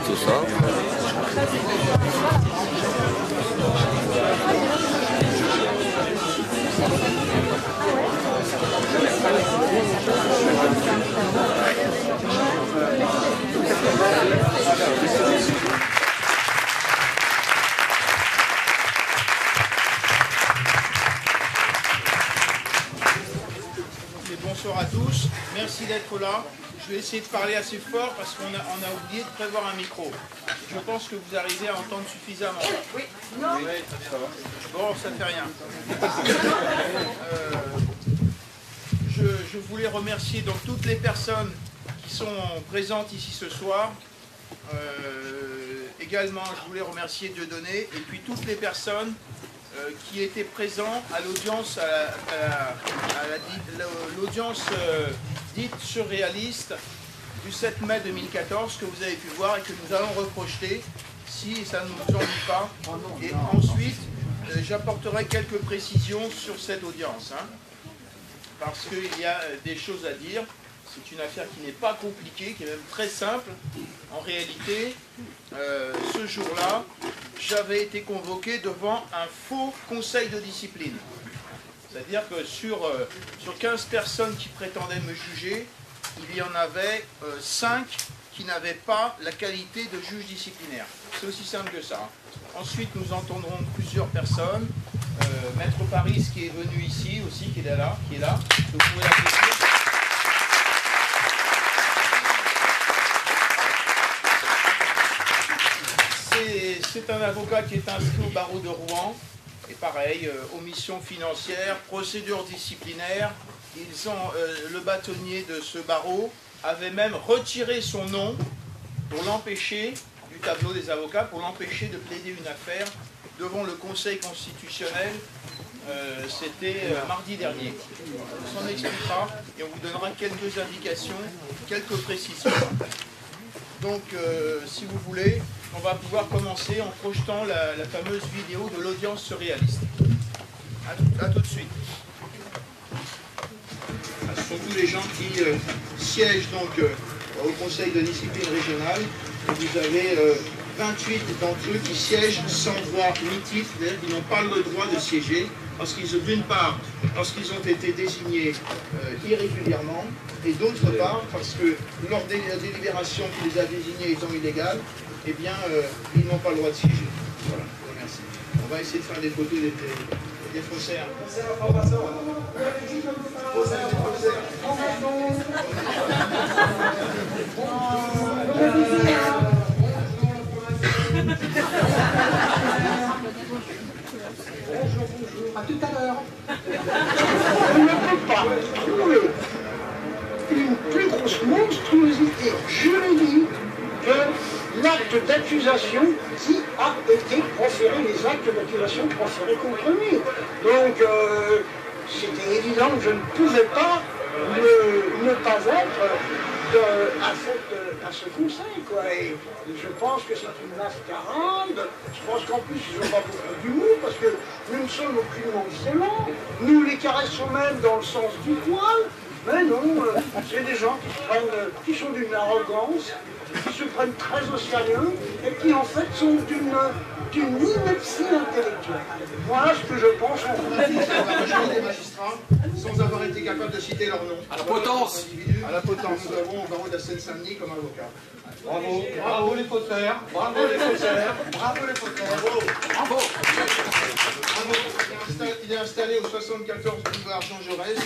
tout ça. Bonsoir à tous, merci d'être là. Je vais essayer de parler assez fort parce qu'on a oublié de prévoir un micro. Je pense que vous arrivez à entendre suffisamment. Oui. Non. Oui, ça va. Bon, ça ne fait rien. Je voulais remercier donc toutes les personnes qui sont présentes ici ce soir. Également, je voulais remercier Dieudonné et puis toutes les personnes qui étaient présents à l'audience l'audience dite surréaliste du 7 mai 2014 que vous avez pu voir et que nous allons reprojeter si ça ne nous ennuie pas. Et ensuite, j'apporterai quelques précisions sur cette audience, hein, parce qu'il y a des choses à dire. C'est une affaire qui n'est pas compliquée, qui est même très simple. En réalité, ce jour-là, j'avais été convoqué devant un faux conseil de discipline. C'est-à-dire que sur 15 personnes qui prétendaient me juger, il y en avait 5 qui n'avaient pas la qualité de juge disciplinaire. C'est aussi simple que ça. Ensuite, nous entendrons plusieurs personnes. Maître Paris, qui est venu ici aussi, qui est là. Vous pouvez l'applaudir. C'est un avocat qui est inscrit au barreau de Rouen. Et pareil, omission financière, procédure disciplinaire. Le bâtonnier de ce barreau avait même retiré son nom pour l'empêcher du tableau des avocats, pour l'empêcher de plaider une affaire devant le Conseil constitutionnel. C'était mardi dernier. On s'en expliquera et on vous donnera quelques indications, quelques précisions. Donc, si vous voulez, on va pouvoir commencer en projetant la fameuse vidéo de l'audience surréaliste. À tout de suite. Ce sont tous les gens qui siègent donc au Conseil de discipline régionale. Et vous avez 28 d'entre eux qui siègent sans droit ni titre, c'est-à-dire qu'ils n'ont pas le droit de siéger, parce qu'ils, d'une part, parce qu'ils ont été désignés irrégulièrement, et d'autre part, parce que lors de la délibération qui les a désignés étant illégale, eh bien, ils n'ont pas le droit de siéger. Voilà, merci. On va essayer de faire des photos des faussaires. Bonjour. À tout à l'heure. On ne peut pas trouver une plus grosse monstruosité juridique que l'acte d'accusation qui a été proféré, les actes d'accusation proférés contre lui. Donc, c'était évident que je ne pouvais pas ne pas être à ce conseil, quoi. Et je pense que c'est une mascarade. Je pense qu'en plus, ils n'ont pas beaucoup d'humour, parce que nous ne sommes aucunement violents. Nous les caressons même dans le sens du poil. Mais non, c'est des gens qui sont d'une arrogance, qui se prennent très au sérieux, et qui en fait sont d'une ineptie intellectuelle. Voilà ce que je pense. On a rejoint des magistrats sans avoir été capable de citer leur nom. À la potence. À la potence. Nous avons au barreau de la Seine-Saint-Denis comme avocat. Bravo, bravo les faussaires, bravo les faussaires, bravo les faussaires. Bravo. Bravo. Il est installé au 74 boulevard Jean Jaurès.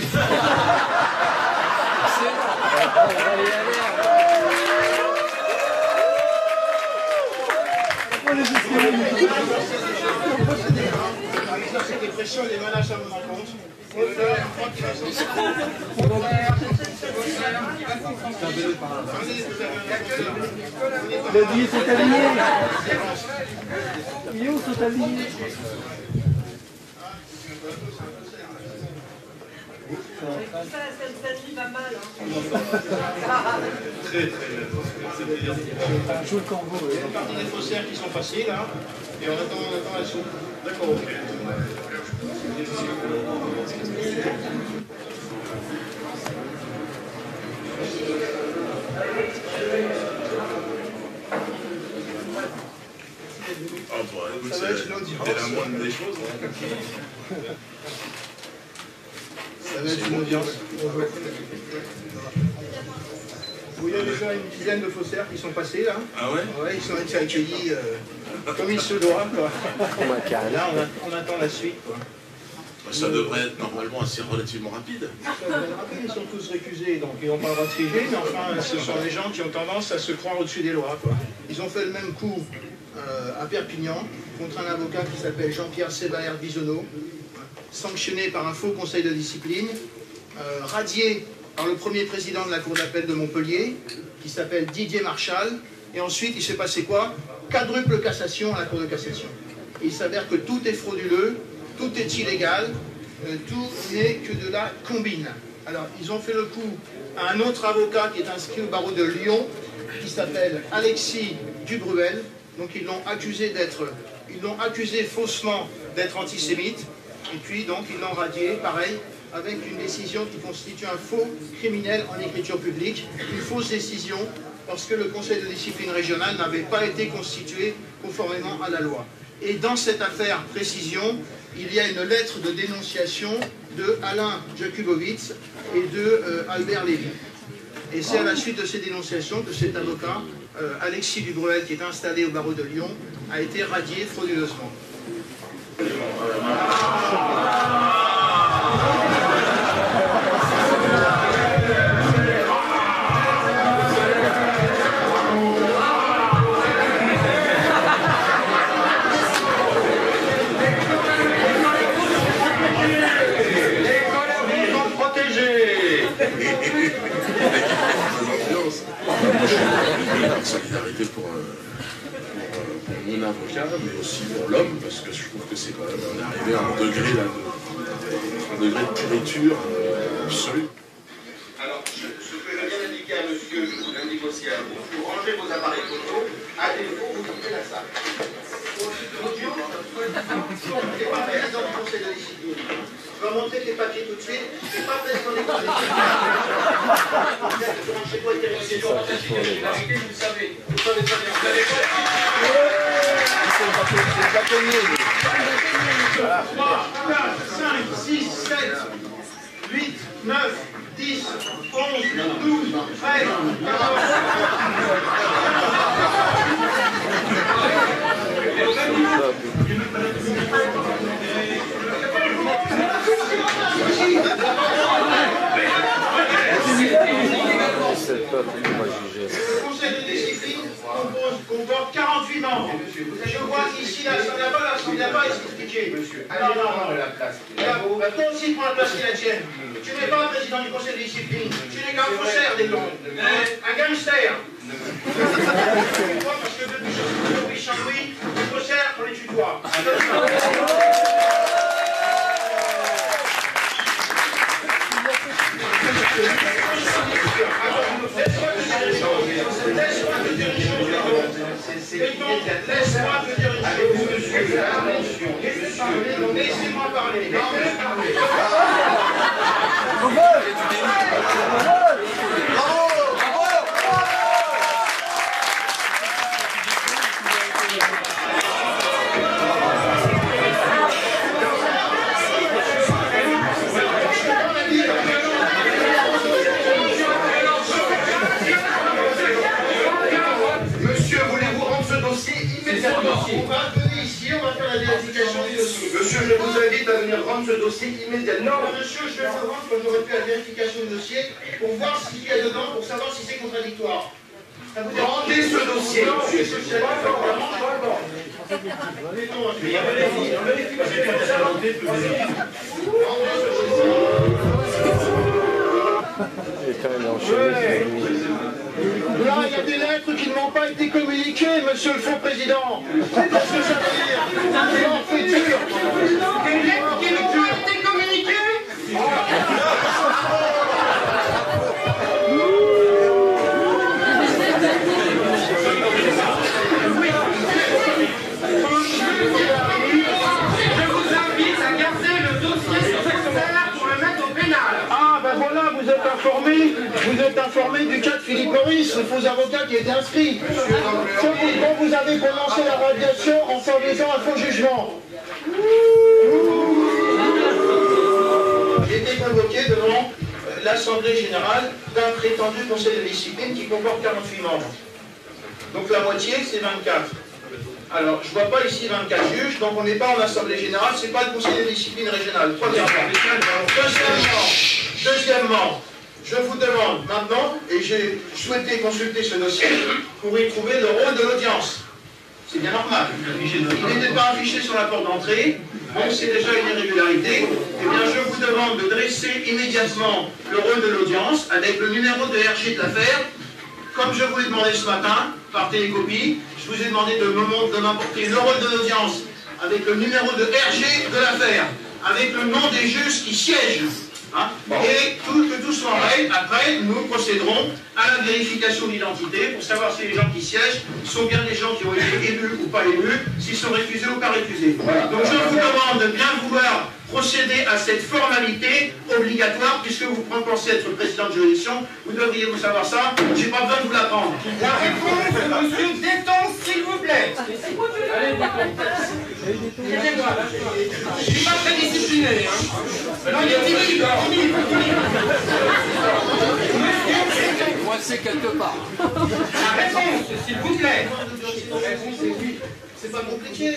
C'était pression et des menaces à mon encontre. Les billets sont alignés. Les billets sont alignés. Ça, Seine-Saint-Denis va mal. Très très bien. Joue le corbeau. Il y a une partie des faussaires qui sont faciles, hein, et on attend la soupe. D'accord, ok. toi. Écoute, Ça va être une audience. c'est la moindre des choses. Ça va être une audience. Il y a déjà une dizaine de faussaires qui sont passés là. Ah ouais? Ouais, ils ont été accueillis comme il se doit, quoi. Là, on attend la suite, quoi. Ça devrait être normalement assez relativement rapide. Ils sont tous récusés, donc ils n'ont pas le droit de siéger, mais enfin, ce sont des gens qui ont tendance à se croire au-dessus des lois, quoi. Ils ont fait le même coup à Perpignan, contre un avocat qui s'appelle Jean-Pierre Sébaert Bisonneau, sanctionné par un faux conseil de discipline, radié par le premier président de la Cour d'appel de Montpellier, qui s'appelle Didier Marchal, et ensuite il s'est passé quoi? Quadruple cassation à la Cour de cassation. Et il s'avère que tout est frauduleux, tout est illégal, tout n'est que de la combine. Alors ils ont fait le coup à un autre avocat qui est inscrit au barreau de Lyon, qui s'appelle Alexis Dubruel, donc ils l'ont accusé faussement d'être antisémite, et puis donc ils l'ont radié, pareil, avec une décision qui constitue un faux criminel en écriture publique, une fausse décision parce que le conseil de discipline régional n'avait pas été constitué conformément à la loi. Et dans cette affaire précision, il y a une lettre de dénonciation de Alain Jakubowicz et de Albert Lévy. Et c'est à la suite de ces dénonciations que cet avocat, Alexis Dubruel, qui est installé au barreau de Lyon, a été radié frauduleusement. Solidarité pour mon avocat, mais aussi pour l'homme, parce que je trouve que c'est quand même, on est arrivé à un degré là, un degré de pourriture absolue. Alors, ce que je viens d'indiquer à monsieur, je vous l'indique aussi à vous, vous rangez vos appareils photo, à défaut, vous quittez la salle. C'est pas président du conseil de discipline. Je vais monter tes papiers tout de suite. C'est pas président du conseil de discipline. Chez toi, c'est ça qu'il faut aller voir. Vous savez très bien. Vous savez pas. 3, 4, 5, 6, 7, 8, 9, 10, 11, 12, 13, Le conseil de discipline comporte 48 membres. Je vois qu'ici, l'Assemblée n'a pas expliqué. Alors, toi aussi, prends la place qui est la tienne. Tu n'es pas un président du conseil de discipline. Tu n'es qu'un faussaire des dons. Un gangster. Pourquoi? Parce que depuis Saint-Louis, les faussaires, on les tutoie. Laisse-moi te dire une chose. Laissez-moi parler. On va venir ici, on va faire la vérification du dossier. Monsieur, je vous invite à venir rendre ce dossier immédiatement. Non, monsieur, je vais le rendre comme j'aurais fait la vérification du dossier pour voir ce qu'il y a dedans, pour savoir si c'est contradictoire. Rendez ce dossier. Non, monsieur, je sais pas. Là, il y a des lettres qui ne m'ont pas été communiquées, monsieur le faux président. C'est ce que ça veut dire. C'est en fait dur. Des lettres qui n'ont pas été communiquées. Vous êtes informé du cas de Philippe Maurice, le faux avocat qui a été inscrit. Pour vous avez prononcé la radiation en favorisant un faux jugement. J'ai été convoqué devant l'Assemblée Générale d'un prétendu Conseil de discipline qui comporte 48 membres. Donc la moitié, c'est 24. Alors, je ne vois pas ici 24 juges, donc on n'est pas en Assemblée Générale, c'est pas le Conseil de discipline régionale. Deuxièmement, je vous demande maintenant, et j'ai souhaité consulter ce dossier pour y trouver le rôle de l'audience. C'est bien normal. Il n'était pas affiché sur la porte d'entrée, donc c'est déjà une irrégularité. Eh bien, je vous demande de dresser immédiatement le rôle de l'audience avec le numéro de RG de l'affaire. Comme je vous l'ai demandé ce matin, par télécopie, je vous ai demandé de m'apporter le rôle de l'audience avec le numéro de RG de l'affaire, avec le nom des juges qui siègent. Hein, et que tout soit en règle. Après, nous procéderons à la vérification d'identité pour savoir si les gens qui siègent sont bien des gens qui ont été élus ou pas élus, s'ils sont récusés ou pas récusés. Voilà. Donc je vous demande de bien vouloir procéder à cette formalité obligatoire, puisque vous pensez être président de juridiction, vous devriez vous savoir ça, j'ai pas besoin de vous l'apprendre. La réponse de monsieur Détente, s'il vous plaît. Aidez-moi. Je suis pas très discipliné, hein. Non, il est timide. Moi, c'est quelque part. La réponse, s'il vous plaît. C'est pas compliqué.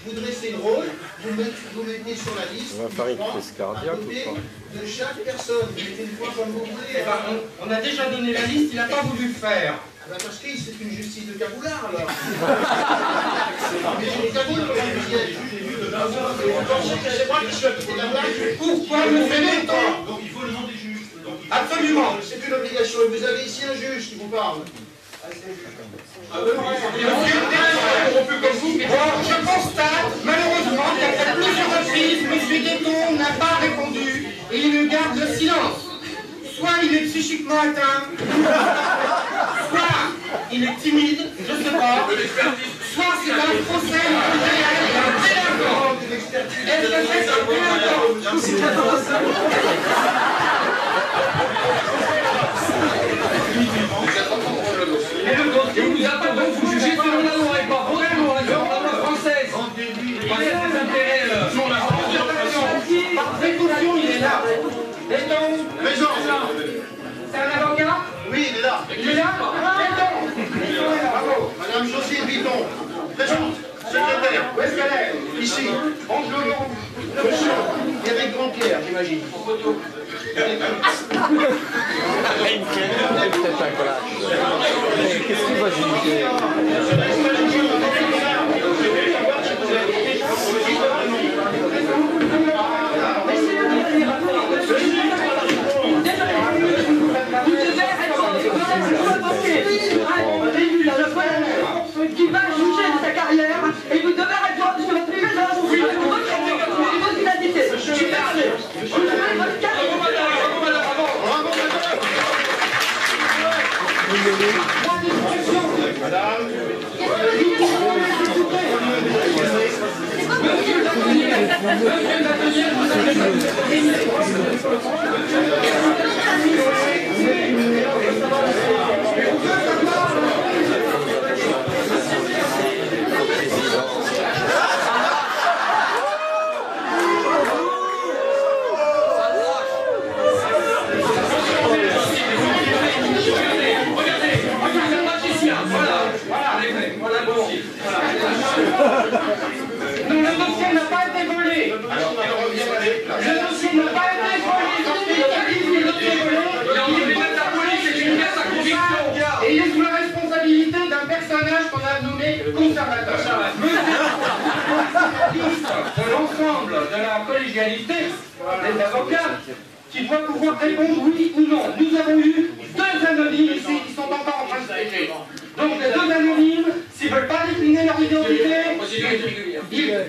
Vous dressez le rôle, vous mettez sur la liste. On va faire une crise cardiaque ou pas? De chaque personne. Vous mettez une fois comme vous voulez. Eh ben, on a déjà donné la liste, il n'a pas voulu le faire. Ben parce que c'est une justice de caboulard alors. Mais j'ai des caboules comme vous disiez. Vous pensez que c'est moi qui suis à côté de la blague? Pourquoi me fait temps? Donc il faut le nom des juges. Absolument. C'est une obligation. Et vous avez ici un juge qui vous parle. Je constate, malheureusement, qu'à plusieurs reprises, M. Déton n'a pas répondu et il me garde le silence. Soit il est psychiquement atteint, soit il est timide, je ne sais pas, soit c'est un procès réel et un délinquant. Est-ce que c'est un délinquant? Et le dossier vous attend donc vous jugez selon la loi et pas votre loi, la loi française. Il y a des intérêts sur la Par précaution, il est là. Déton. Présent. C'est un avocat? Oui, il est là. Il est là? Déton. Bravo. Madame Josine Viton. Présente. Secrétaire. Où est-ce qu'elle est? Ici. Bonjour. Monsieur Eric Grandpierre, j'imagine. peut-être un clash. Qu'est-ce qu'il va juger? Qui va juger de sa carrière et vous devez répondre sur votre niveau de votre identité. Je suis perdu. Vous devez votre carrière. Le dossier n'a pas été volé. Le dossier n'a pas été volé. Et il est sous la responsabilité d'un personnage qu'on a nommé conservateur. De l'ensemble de la collégialité des avocats qui doit pouvoir répondre oui ou non. Nous avons eu deux anonymes ici qui sont encore en train de se régler. Donc les deux anonymes, s'ils ne veulent pas décliner leur identité,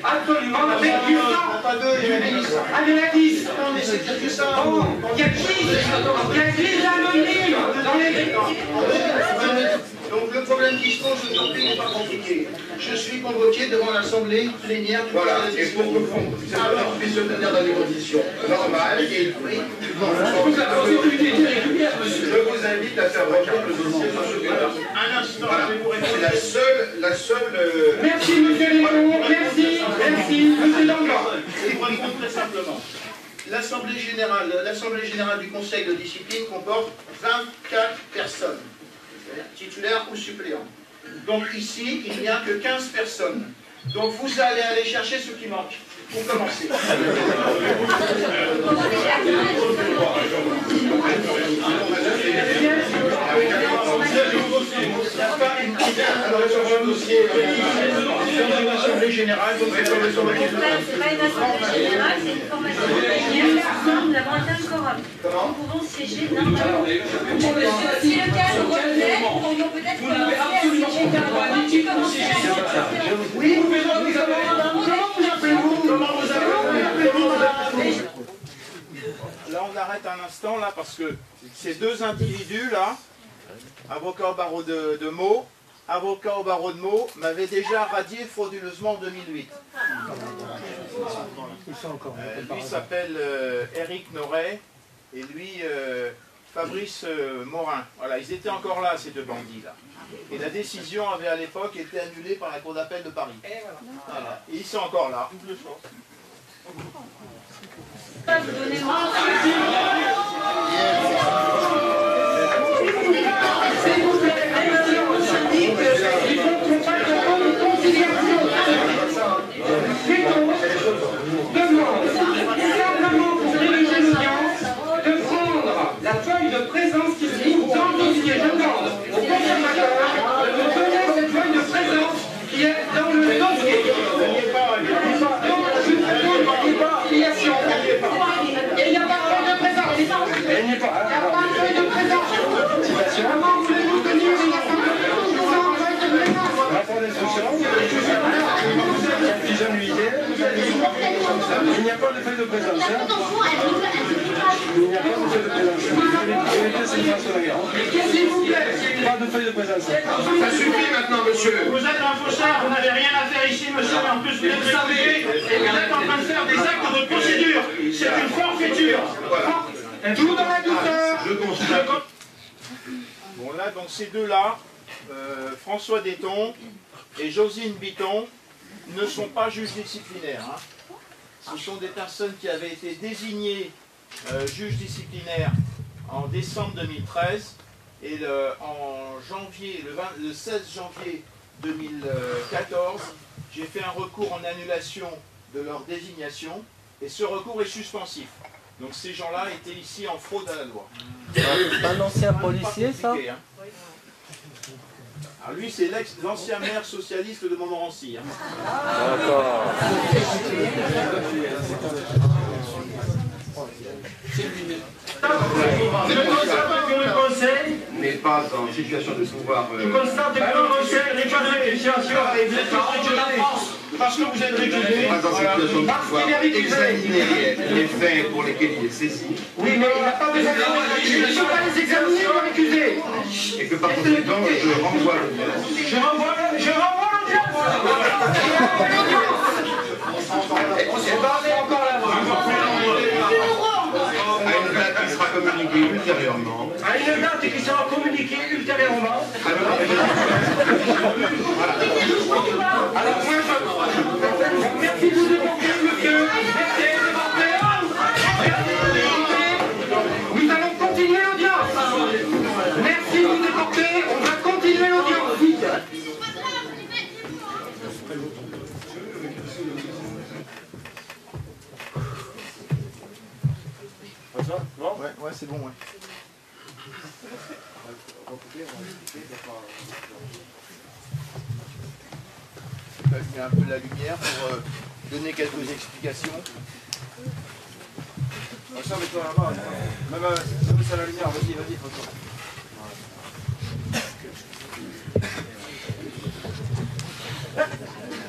absolument, avec qui ça? Pas deux, il y a une liste. Ah, il y en a 10. Non, mais c'est que ça. Oh, il y a 10 anonymes dans les... Donc le problème qui se pose aujourd'hui n'est pas compliqué. Je suis convoqué devant l'Assemblée plénière du Voilà, et pour que vous puissiez se tenir dans des conditions normales et écrites, je vous invite à faire requête le dossier sur ce bureau. Un instant, Voilà. je vais vous répondre. C'est la seule... Merci, monsieur Léon, merci, monsieur Danglars. Je vous réponds très simplement. L'Assemblée générale du Conseil de discipline comporte 24 personnes, titulaires ou suppléants. Donc ici, il n'y a que 15 personnes. Donc vous allez aller chercher ce qui manque, pour commencer. L'Assemblée générale, donc C'est pas une assemblée générale, c'est une formation plénière. Nous avons atteint le quorum. Nous pouvons siéger normalement. Si le cas nous revenait, nous pourrions peut-être commencer à siéger normalement. Tu commences oui, comment vous appelez? Là, on arrête un instant, là, parce que ces deux individus, là, avocat au barreau de Meaux, avocat au barreau de Meaux, m'avaient déjà radié frauduleusement en 2008. Lui s'appelle Éric Noret, et lui, Fabrice Morin. Voilà, ils étaient encore là, ces deux bandits-là. Et la décision avait à l'époque été annulée par la Cour d'appel de Paris. Voilà. Et ils sont encore là. pas vous donner le S'il vous plaît, il faut qu'on fasse une conciliation. Plutôt, demande simplement pour diriger l'audience de prendre la feuille de présence qui se trouve dans le dossier. Je demande au conservateur de me donner cette feuille de présence qui est dans le dossier. Et il n'y a pas de feuille de présence. Il n'y a pas de feuille de présence. Comment voulez-vous tenir une assemblée sans feuille de présence? Rapport d'instruction, si j'annuité, il n'y a pas de feuille de présence. Il n'y a pas de feuille de présence. S'il vous plaît. Pas de feuille de présence. Ça suffit maintenant, monsieur. Vous êtes un fauchard, vous n'avez rien à faire ici, monsieur, mais en plus vous êtes réclamé et vous êtes en train de faire des actes de procédure. C'est une forfaiture. Voilà. Tout dans la douceur. Je constate. Bon, là, donc ces deux-là, François Déton et Josine Bitton, ne sont pas juges disciplinaires. Hein. Ce sont des personnes qui avaient été désignées juges disciplinaires en décembre 2013 et en janvier, le 16 janvier 2014, j'ai fait un recours en annulation de leur désignation et ce recours est suspensif. Donc ces gens-là étaient ici en fraude à la loi. Un ancien policier, ça? Hein. Alors lui, c'est l'ancien maire socialiste de Montmorency. Hein. D'accord. Je constate que le Conseil n'est pas en situation de pouvoir... Je constate que le Conseil n'est pas de situation avec Vous êtes récusé parce que vous êtes récusé. Pas en situation de Parce pouvoir qu'il est récusé. examiner les faits pour lesquels il est saisi Oui, mais il n'a pas besoin de les récuser. Il ne faut pas les examiner ou les récuser. et que par conséquent, je renvoie l'audience. Je renvoie l'audience. C'est pas encore la voix. À une date qui sera communiquée ultérieurement. À une date qui sera communiquée ultérieurement. Alors moi, merci de vous déporter, monsieur. Merci de déporter. Nous allons continuer l'audience. Merci de vous déporter. On va continuer l'audience. Vite. Ouais, c'est bon, ouais. Je vais allumer un peu la lumière pour donner quelques explications. Ça, mets-toi là-bas. Même ça la lumière, vas-y, François.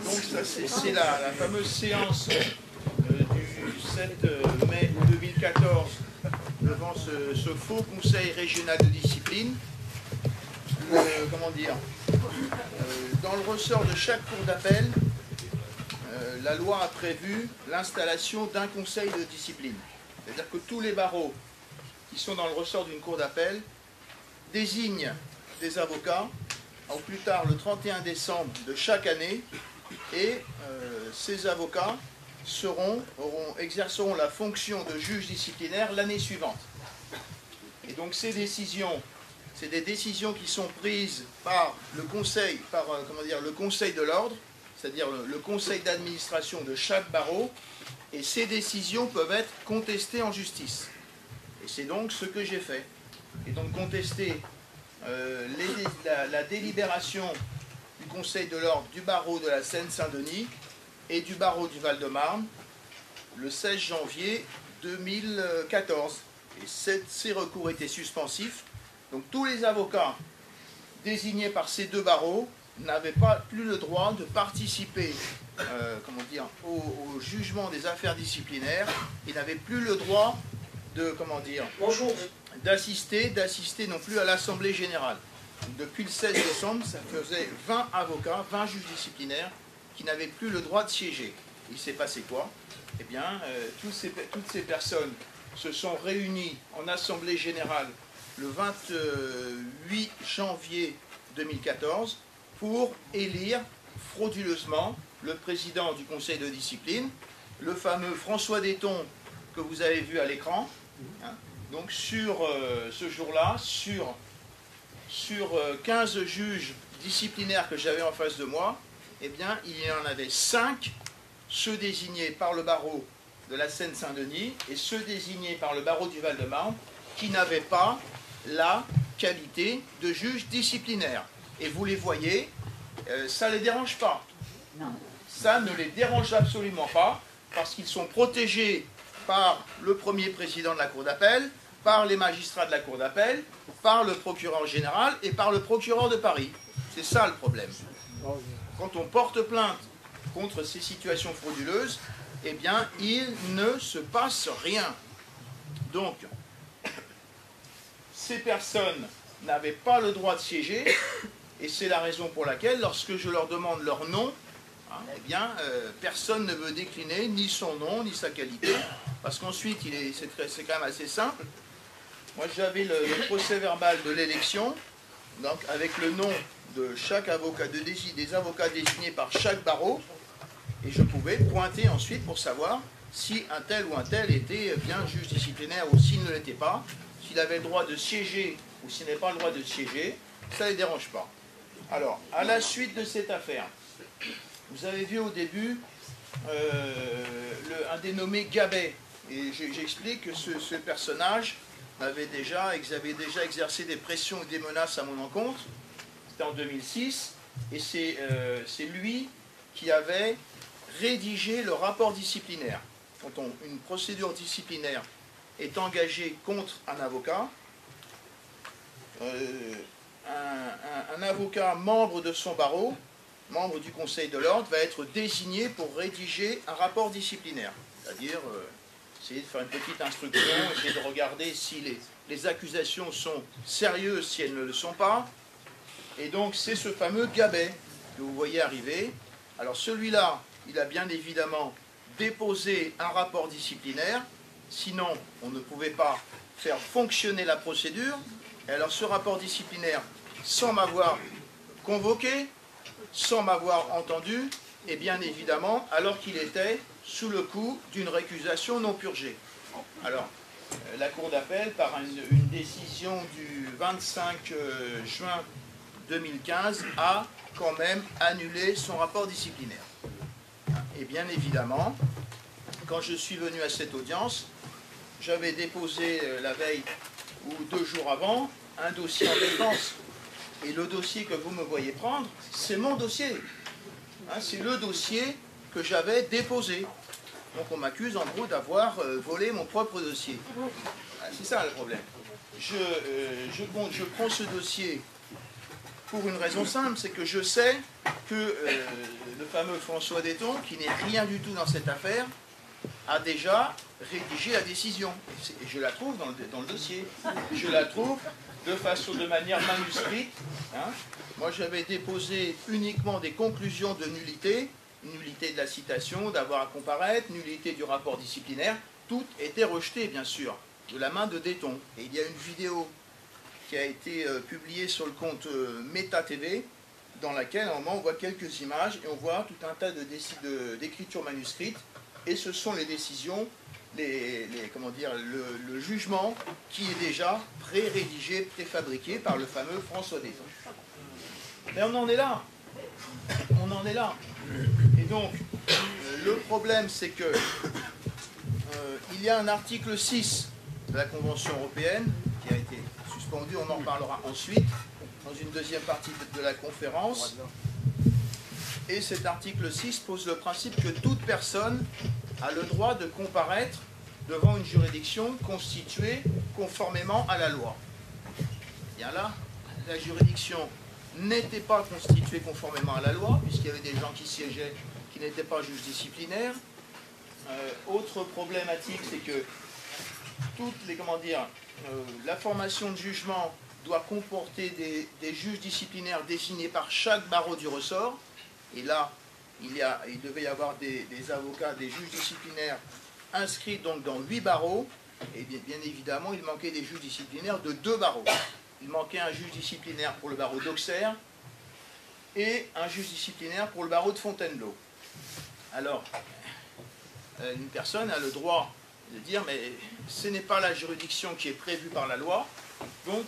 Donc ça, c'est la fameuse séance du 7 mai 2014 devant ce faux conseil régional de discipline. Comment dire, Dans le ressort de chaque cour d'appel, la loi a prévu l'installation d'un conseil de discipline. C'est-à-dire que tous les barreaux qui sont dans le ressort d'une cour d'appel désignent des avocats au plus tard le 31 décembre de chaque année, et ces avocats exerceront la fonction de juge disciplinaire l'année suivante. Et donc ces décisions, c'est des décisions qui sont prises par le conseil, le conseil de l'ordre, c'est-à-dire le conseil d'administration de chaque barreau, et ces décisions peuvent être contestées en justice. Et c'est donc ce que j'ai fait. Et donc contester la délibération du conseil de l'ordre du barreau de la Seine-Saint-Denis et du barreau du Val-de-Marne le 16 janvier 2014. Et ces recours étaient suspensifs. Donc tous les avocats désignés par ces deux barreaux n'avaient plus le droit de participer au jugement des affaires disciplinaires. Ils n'avaient plus le droit de d'assister non plus à l'Assemblée générale. Depuis le 16 décembre, ça faisait 20 avocats, 20 juges disciplinaires qui n'avaient plus le droit de siéger. Il s'est passé quoi? Eh bien, toutes ces personnes se sont réunies en Assemblée générale le 28 janvier 2014 pour élire frauduleusement le président du conseil de discipline, le fameux François Detton que vous avez vu à l'écran. Donc sur ce jour-là, sur 15 juges disciplinaires que j'avais en face de moi, eh bien, il y en avait 5, ceux désignés par le barreau de la Seine-Saint-Denis et ceux désignés par le barreau du Val-de-Marne, qui n'avaient pas la qualité de juge disciplinaire. Et vous les voyez, ça ne les dérange pas. Ça ne les dérange absolument pas, parce qu'ils sont protégés par le premier président de la cour d'appel, par les magistrats de la cour d'appel, par le procureur général et par le procureur de Paris. C'est ça le problème. Quand on porte plainte contre ces situations frauduleuses, eh bien, il ne se passe rien. Donc, ces personnes n'avaient pas le droit de siéger, et c'est la raison pour laquelle, lorsque je leur demande leur nom, eh bien, personne ne veut décliner ni son nom, ni sa qualité, parce qu'ensuite, c'est quand même assez simple. Moi, j'avais le procès-verbal de l'élection, donc avec le nom de chaque avocat, des avocats désignés par chaque barreau, et je pouvais pointer ensuite pour savoir si un tel ou un tel était bien juge disciplinaire ou s'il ne l'était pas, s'il avait le droit de siéger ou s'il n'avait pas le droit de siéger, ça ne les dérange pas. Alors, à la suite de cette affaire, vous avez vu au début un dénommé Gabet, et j'explique que ce personnage avait déjà exercé des pressions et des menaces à mon encontre. C'était en 2006, et c'est lui qui avait rédigé le rapport disciplinaire. Quand une procédure disciplinaire est engagée contre un avocat, un avocat membre de son barreau, membre du conseil de l'ordre, va être désigné pour rédiger un rapport disciplinaire. C'est-à-dire essayer de faire une petite instruction, essayer de regarder si les accusations sont sérieuses, si elles ne le sont pas. Et donc c'est ce fameux Gabet que vous voyez arriver. Alors celui-là, il a bien évidemment déposé un rapport disciplinaire, sinon on ne pouvait pas faire fonctionner la procédure. Et alors ce rapport disciplinaire, sans m'avoir convoqué, sans m'avoir entendu, et bien évidemment, alors qu'il était sous le coup d'une récusation non purgée. Alors, la Cour d'appel, par une décision du 25 juin 2015, a quand même annulé son rapport disciplinaire. Et bien évidemment, quand je suis venu à cette audience, j'avais déposé la veille ou 2 jours avant un dossier en défense. Et le dossier que vous me voyez prendre, c'est mon dossier. C'est le dossier que j'avais déposé. Donc on m'accuse en gros d'avoir volé mon propre dossier. C'est ça le problème. Je prends ce dossier pour une raison simple, c'est que je sais que le fameux François Detton, qui n'est rien du tout dans cette affaire, a déjà rédigé la décision. Et je la trouve dans le dossier. Je la trouve de manière manuscrite. Hein. Moi, j'avais déposé uniquement des conclusions de nullité, nullité de la citation, d'avoir à comparaître, nullité du rapport disciplinaire. Tout était rejeté, bien sûr, de la main de Déton. Et il y a une vidéo qui a été publiée sur le compte Meta TV, dans laquelle, à un moment, on voit quelques images et on voit tout un tas d'écritures manuscrites. Et ce sont les décisions, comment dire, le jugement qui est déjà pré-rédigé, préfabriqué par le fameux François Déton. Mais on en est là. On en est là. Et donc, le problème, c'est que il y a un article 6 de la Convention européenne qui a été suspendu, on en reparlera ensuite, dans une deuxième partie de la conférence. Et cet article 6 pose le principe que toute personne a le droit de comparaître devant une juridiction constituée conformément à la loi. Bien là, la juridiction n'était pas constituée conformément à la loi, puisqu'il y avait des gens qui siégeaient qui n'étaient pas juges disciplinaires. Autre problématique, c'est que la formation de jugement doit comporter des juges disciplinaires désignés par chaque barreau du ressort. Et là, il devait y avoir des avocats, des juges disciplinaires inscrits donc dans 8 barreaux. Et bien évidemment, il manquait des juges disciplinaires de 2 barreaux. Il manquait un juge disciplinaire pour le barreau d'Auxerre et un juge disciplinaire pour le barreau de Fontainebleau. Alors, une personne a le droit de dire, mais ce n'est pas la juridiction qui est prévue par la loi, donc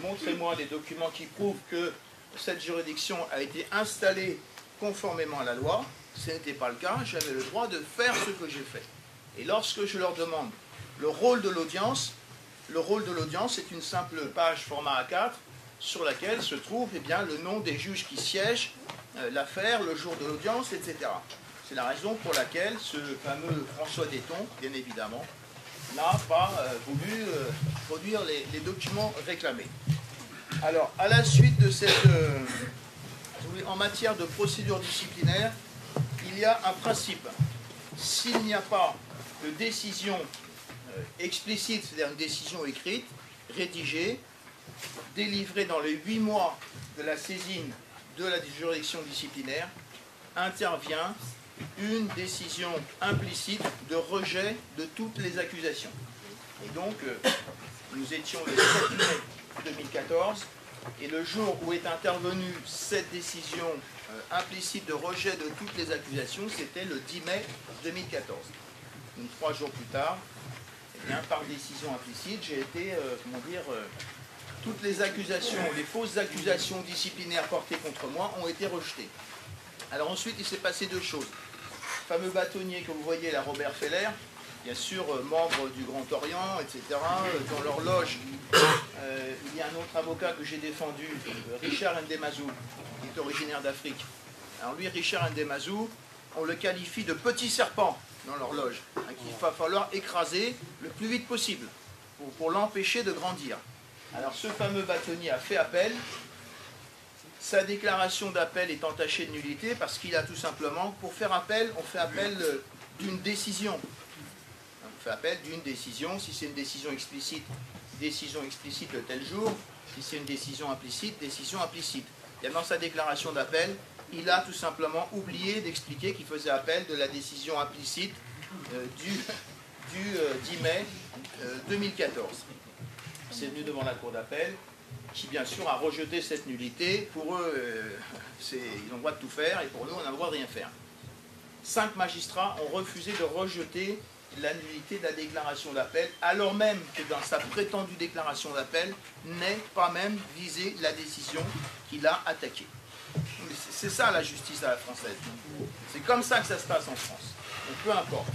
montrez-moi les documents qui prouvent que cette juridiction a été installée conformément à la loi. Ce n'était pas le cas, j'avais le droit de faire ce que j'ai fait. Et lorsque je leur demande le rôle de l'audience est une simple page format A4 sur laquelle se trouve le nom des juges qui siègent, l'affaire, le jour de l'audience, etc. C'est la raison pour laquelle ce fameux François Déton, bien évidemment, n'a pas voulu produire les documents réclamés. Alors, à la suite de cette... en matière de procédure disciplinaire, il y a un principe. S'il n'y a pas de décision explicite, c'est-à-dire une décision écrite, rédigée, délivrée dans les 8 mois de la saisine de la juridiction disciplinaire, intervient une décision implicite de rejet de toutes les accusations. Et donc, nous étions le 7 mai 2014, et le jour où est intervenue cette décision implicite de rejet de toutes les accusations, c'était le 10 mai 2014. Donc, 3 jours plus tard, par décision implicite, j'ai été, toutes les accusations, les fausses accusations disciplinaires portées contre moi ont été rejetées. Alors ensuite, il s'est passé 2 choses. Le fameux bâtonnier que vous voyez là, Robert Feller, bien sûr, membre du Grand Orient, etc., dans leur loge, il y a un autre avocat que j'ai défendu, Richard Ndemazou, qui est originaire d'Afrique. Alors lui, Richard Ndemazou, on le qualifie de petit serpent dans leur loge, qu'il va falloir écraser le plus vite possible pour l'empêcher de grandir. Alors ce fameux bâtonnier a fait appel. Sa déclaration d'appel est entachée de nullité parce qu'il a tout simplement, pour faire appel, on fait appel d'une décision. On fait appel d'une décision. Si c'est une décision explicite de tel jour. Si c'est une décision implicite, décision implicite. Et dans sa déclaration d'appel, il a tout simplement oublié d'expliquer qu'il faisait appel de la décision implicite du 10 mai 2014. C'est venu devant la cour d'appel, qui bien sûr a rejeté cette nullité. Pour eux, ils ont le droit de tout faire, et pour nous, on a le droit de rien faire. 5 magistrats ont refusé de rejeter la nullité de la déclaration d'appel, alors même que dans sa prétendue déclaration d'appel, n'est pas même visée la décision qu'il a attaquée. C'est ça la justice à la française. C'est comme ça que ça se passe en France. Donc peu importe.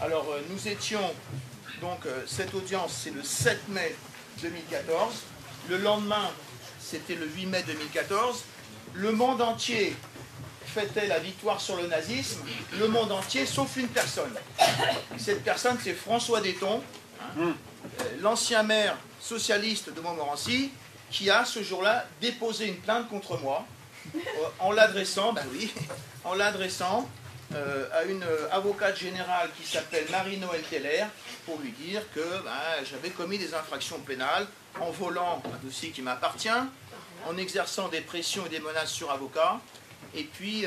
Alors nous étions, donc cette audience c'est le 7 mai 2014. Le lendemain, c'était le 8 mai 2014. Le monde entier fêtait la victoire sur le nazisme. Le monde entier, sauf une personne. Cette personne, c'est François Déton, l'ancien maire socialiste de Montmorency, qui a ce jour-là déposé une plainte contre moi en l'adressant, à une avocate générale qui s'appelle Marie-Noël Keller, pour lui dire que j'avais commis des infractions pénales en volant un dossier qui m'appartient, en exerçant des pressions et des menaces sur avocat, et puis,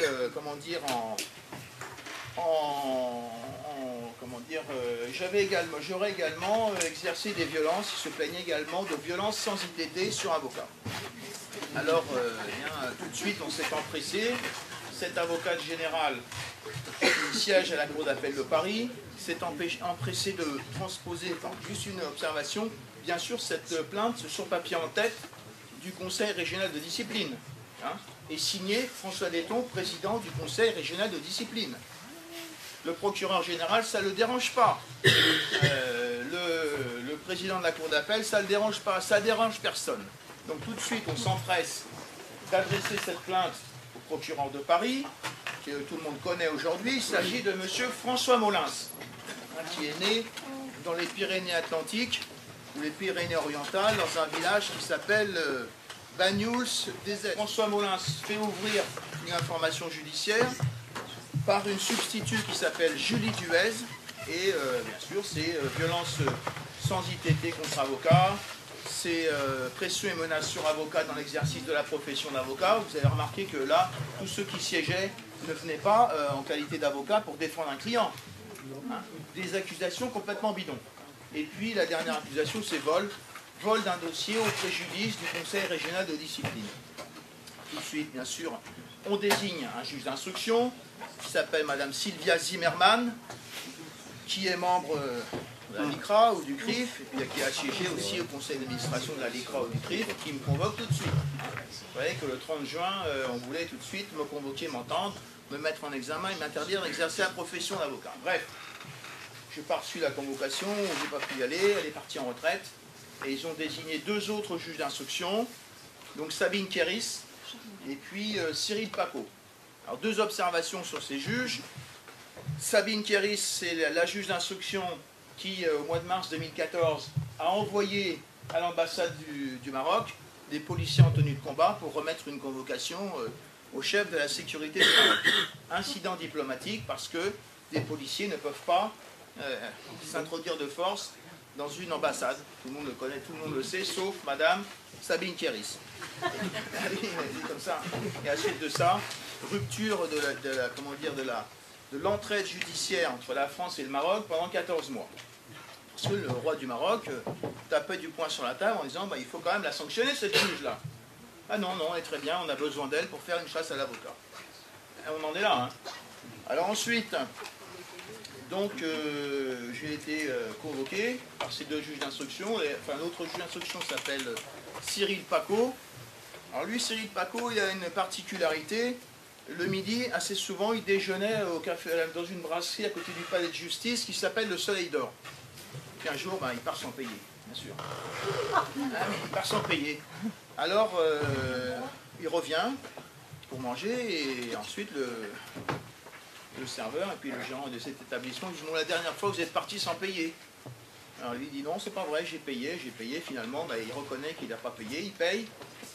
j'aurais également exercé des violences, il se plaignait également de violences sans ITT sur avocat. Alors, tout de suite, on s'est empressé. Cet avocat général qui siège à la Cour d'appel de Paris s'est empressé de transposer, juste une observation, bien sûr, cette plainte sur papier en tête du Conseil régional de discipline, et signé François Detton, président du Conseil régional de discipline. Le procureur général, ça ne le dérange pas. Le président de la Cour d'appel, ça ne le dérange pas, ça dérange personne. Donc tout de suite, on s'empresse d'adresser cette plainte au procureur de Paris, que tout le monde connaît aujourd'hui. Il s'agit de M. François Molins, qui est né dans les Pyrénées-Atlantiques, ou les Pyrénées-Orientales, dans un village qui s'appelle Banyuls-des-Aides. François Molins fait ouvrir une information judiciaire par une substitut qui s'appelle Julie Duez, et bien sûr, c'est violence sans ITT contre avocat, c'est pression et menaces sur avocat dans l'exercice de la profession d'avocat. Vous avez remarqué que là, tous ceux qui siégeaient ne venaient pas en qualité d'avocat pour défendre un client. Des accusations complètement bidons. Et puis la dernière accusation, c'est vol. Vol d'un dossier au préjudice du Conseil régional de discipline. Tout de suite, bien sûr, on désigne un juge d'instruction qui s'appelle Madame Sylvia Zimmermann, qui est membre de la LICRA ou du CRIF, et puis qui a siégé aussi au conseil d'administration de la LICRA ou du CRIF, et qui me convoque tout de suite. Vous voyez que le 30 juin, on voulait tout de suite me convoquer, m'entendre, me mettre en examen et m'interdire d'exercer la profession d'avocat. Bref, je n'ai pas reçu la convocation, je n'ai pas pu y aller, elle est partie en retraite, et ils ont désigné deux autres juges d'instruction, donc Sabine Kéris et puis Cyril Paco. Alors deux observations sur ces juges. Sabine Kéris, c'est la juge d'instruction qui, au mois de mars 2014, a envoyé à l'ambassade du Maroc des policiers en tenue de combat pour remettre une convocation au chef de la sécurité du Maroc. Incident diplomatique parce que des policiers ne peuvent pas s'introduire de force dans une ambassade. Tout le monde le connaît, tout le monde le sait, sauf Madame Sabine Kéris. Comme ça. Et à la suite de ça, rupture de l'entraide judiciaire entre la France et le Maroc pendant 14 mois. Parce que le roi du Maroc tapait du poing sur la table en disant il faut quand même la sanctionner cette juge-là. Ah non, non, elle est très bien, on a besoin d'elle pour faire une chasse à l'avocat. On en est là. Hein. Alors ensuite, donc j'ai été convoqué par ces deux juges d'instruction. Enfin, l'autre juge d'instruction s'appelle Cyril Paco. Alors lui, Cyril Paco, il a une particularité. Le midi, assez souvent, il déjeunait au café, dans une brasserie à côté du palais de justice qui s'appelle le Soleil d'Or. Puis un jour, il part sans payer, bien sûr. Il part sans payer. Alors, il revient pour manger et ensuite le serveur et puis le gérant de cet établissement disent « La dernière fois, vous êtes parti sans payer. » Alors lui dit « Non, c'est pas vrai, j'ai payé. Finalement, il reconnaît qu'il n'a pas payé, il paye.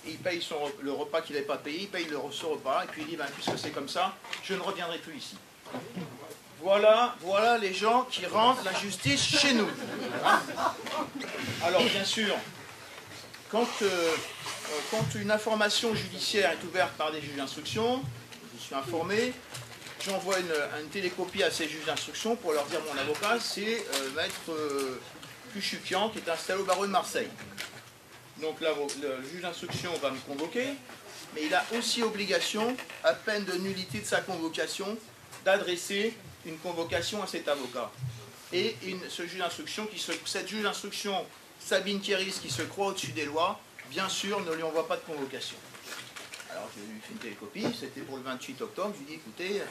Et il paye le repas qu'il n'avait pas payé, il paye ce repas, et puis il dit, puisque c'est comme ça, je ne reviendrai plus ici. Voilà les gens qui rendent la justice chez nous. Alors bien sûr, quand une information judiciaire est ouverte par des juges d'instruction, je suis informé, j'envoie une télécopie à ces juges d'instruction pour leur dire mon avocat, c'est maître Cuchukian qui est installé au barreau de Marseille. Donc là, le juge d'instruction va me convoquer, mais il a aussi obligation, à peine de nullité de sa convocation, d'adresser une convocation à cet avocat. Et cette juge d'instruction, Sabine Kéris, qui se croit au-dessus des lois, bien sûr, ne lui envoie pas de convocation. Alors je lui fais une télécopie, c'était pour le 28 octobre, je lui dis, écoutez,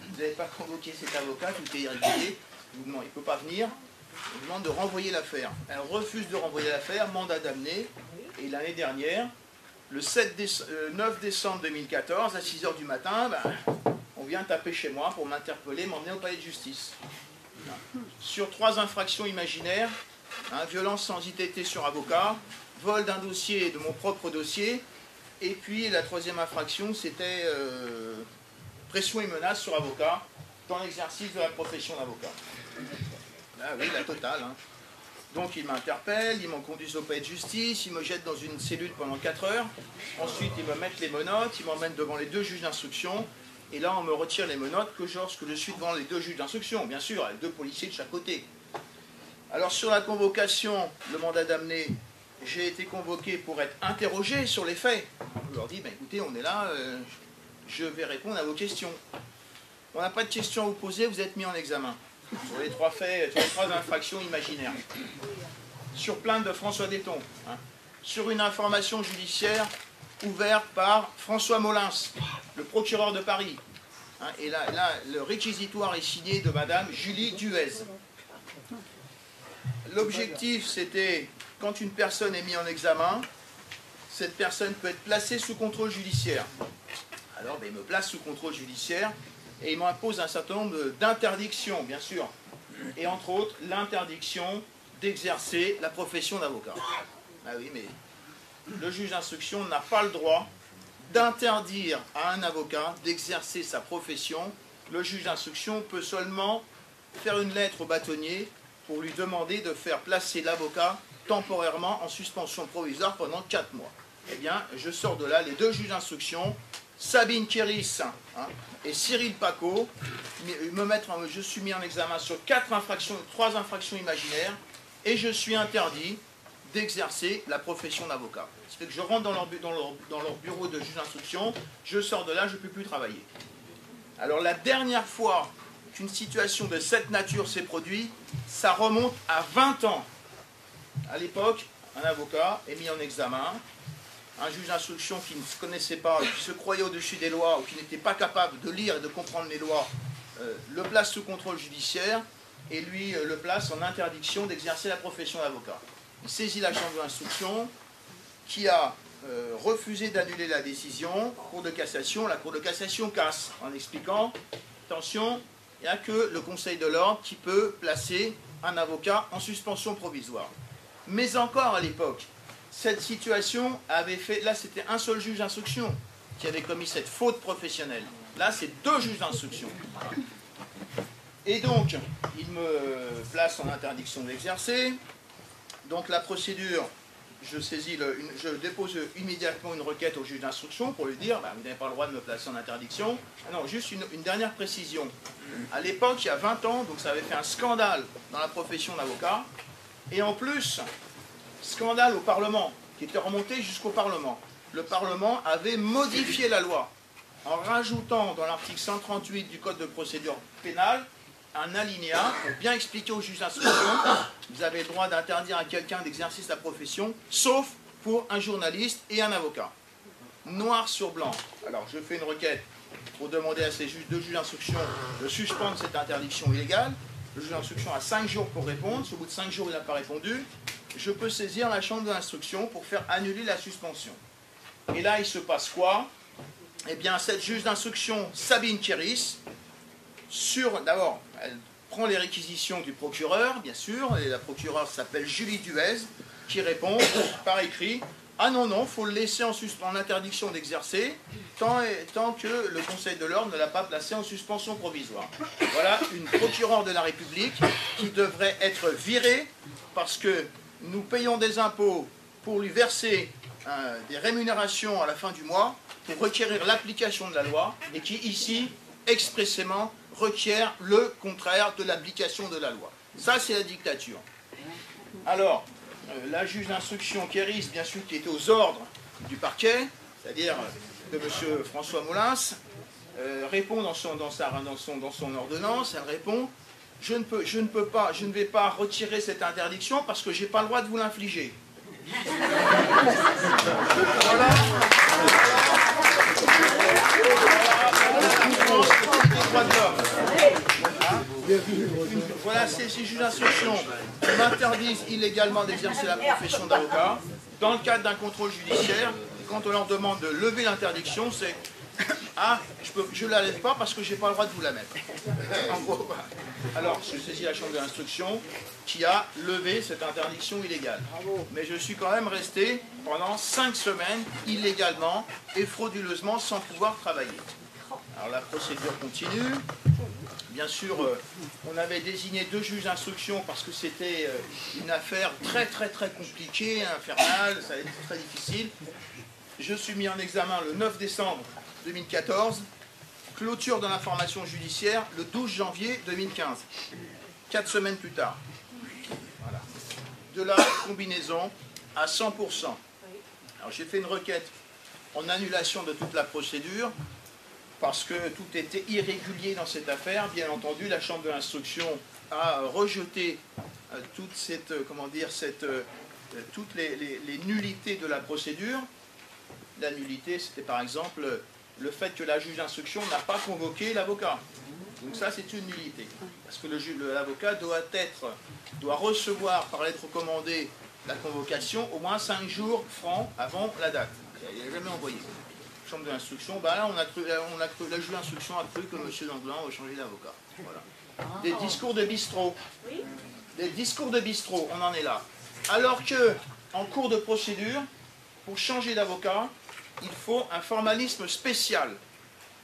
vous n'avez pas convoqué cet avocat, tout est irrégulier, il ne peut pas venir, je vous demande de renvoyer l'affaire. Elle refuse de renvoyer l'affaire, mandat d'amener. Et l'année dernière, le 9 décembre 2014, à 6 h du matin, on vient taper chez moi pour m'interpeller, m'emmener au palais de justice. Sur 3 infractions imaginaires, violence sans ITT sur avocat, vol d'un dossier de mon propre dossier, et puis la 3e infraction, c'était pression et menace sur avocat dans l'exercice de la profession d'avocat. Ah oui, la totale. Donc ils m'interpellent, ils m'en conduisent au palais de justice, ils me jettent dans une cellule pendant 4 heures. Ensuite ils me mettent les menottes, ils m'emmènent devant les 2 juges d'instruction. Et là on me retire les menottes que lorsque je suis devant les 2 juges d'instruction, bien sûr, avec 2 policiers de chaque côté. Alors sur la convocation, le mandat d'amener, j'ai été convoqué pour être interrogé sur les faits. Je leur dis, ben, écoutez, on est là, je vais répondre à vos questions. On n'a pas de questions à vous poser, vous êtes mis en examen. Sur les 3 faits, sur les 3 infractions imaginaires. Sur plainte de François Detton. Hein. Sur une information judiciaire ouverte par François Molins, le procureur de Paris. Hein. Et là, le réquisitoire est signé de Madame Julie Duez. L'objectif, c'était, quand une personne est mise en examen, cette personne peut être placée sous contrôle judiciaire. Alors, ben, il me place sous contrôle judiciaire et il m'impose un certain nombre d'interdictions, bien sûr. Et entre autres, l'interdiction d'exercer la profession d'avocat. Ah oui, mais le juge d'instruction n'a pas le droit d'interdire à un avocat d'exercer sa profession. Le juge d'instruction peut seulement faire une lettre au bâtonnier pour lui demander de faire placer l'avocat temporairement en suspension provisoire pendant 4 mois. Eh bien, je sors de là, les 2 juges d'instruction, Sabine Kéris et Cyril Paco, je suis mis en examen sur 3 infractions imaginaires, et je suis interdit d'exercer la profession d'avocat. Ça fait que je rentre dans leur bureau de juge d'instruction, je sors de là, je ne peux plus travailler. Alors la dernière fois qu'une situation de cette nature s'est produite, ça remonte à 20 ans. À l'époque, un avocat est mis en examen, un juge d'instruction qui ne se connaissait pas, qui se croyait au-dessus des lois ou qui n'était pas capable de lire et de comprendre les lois, le place sous contrôle judiciaire et lui le place en interdiction d'exercer la profession d'avocat. Il saisit la chambre d'instruction qui a refusé d'annuler la décision, Cour de cassation, la Cour de cassation casse en expliquant, attention, il n'y a que le Conseil de l'ordre qui peut placer un avocat en suspension provisoire. Mais encore à l'époque, cette situation avait fait, là c'était un seul juge d'instruction qui avait commis cette faute professionnelle. Là c'est 2 juges d'instruction. Et donc, il me place en interdiction d'exercer. Donc la procédure, je dépose immédiatement une requête au juge d'instruction pour lui dire, bah, vous n'avez pas le droit de me placer en interdiction. Ah non, juste une dernière précision. À l'époque, il y a 20 ans, donc ça avait fait un scandale dans la profession d'avocat. Et en plus, scandale au Parlement, qui était remonté jusqu'au Parlement. Le Parlement avait modifié la loi en rajoutant dans l'article 138 du Code de procédure pénale un alinéa pour bien expliquer au juge d'instruction, vous avez le droit d'interdire à quelqu'un d'exercer sa profession, sauf pour un journaliste et un avocat. Noir sur blanc. Alors je fais une requête pour demander à ces 2 juges d'instruction de suspendre cette interdiction illégale. Le juge d'instruction a 5 jours pour répondre. Si au bout de 5 jours il n'a pas répondu, je peux saisir la chambre d'instruction pour faire annuler la suspension. Et là il se passe quoi? Eh bien cette juge d'instruction, Sabine Kéris, d'abord, elle prend les réquisitions du procureur, bien sûr, et la procureure s'appelle Julie Duez, qui répond par écrit, ah non, non, il faut le laisser en interdiction d'exercer, tant que le Conseil de l'ordre ne l'a pas placé en suspension provisoire. Voilà une procureure de la République qui devrait être virée, parce que nous payons des impôts pour lui verser des rémunérations à la fin du mois, pour requérir l'application de la loi, et qui ici, expressément, requiert le contraire de l'application de la loi. Ça, c'est la dictature. Alors, la juge d'instruction Kéris, bien sûr, qui était aux ordres du parquet, c'est-à-dire de M. François Molins, répond dans son ordonnance, elle répond, je ne vais pas retirer cette interdiction parce que je n'ai pas le droit de vous l'infliger. Voilà. Voilà, ces juges d'instruction m'interdisent illégalement d'exercer la profession d'avocat dans le cadre d'un contrôle judiciaire. Quand on leur demande de lever l'interdiction, c'est ah, je ne la lève pas parce que je n'ai pas le droit de vous la mettre. En gros, alors, je saisis la chambre d'instruction qui a levé cette interdiction illégale. Mais je suis quand même resté pendant 5 semaines illégalement et frauduleusement sans pouvoir travailler. Alors la procédure continue. Bien sûr, on avait désigné 2 juges d'instruction parce que c'était une affaire très compliquée, infernale, ça a été très difficile. Je suis mis en examen le 9 décembre 2014, clôture de l'information judiciaire le 12 janvier 2015, 4 semaines plus tard. Voilà. De la combinaison à 100%. Alors j'ai fait une requête en annulation de toute la procédure, parce que tout était irrégulier dans cette affaire. Bien entendu, la Chambre de l'instruction a rejeté toute cette, toutes les nullités de la procédure. La nullité, c'était par exemple le fait que la juge d'instruction n'a pas convoqué l'avocat. Donc ça, c'est une nullité. Parce que l'avocat doit recevoir par lettre recommandée la convocation au moins 5 jours francs avant la date. Il n'a jamais envoyé. Chambre de l'instruction, bah là, la juge d'instruction a cru que M. Danglin a changé d'avocat. Voilà. Des discours de bistrot. Des discours de bistrot, on en est là. Alors que, en cours de procédure, pour changer d'avocat, il faut un formalisme spécial.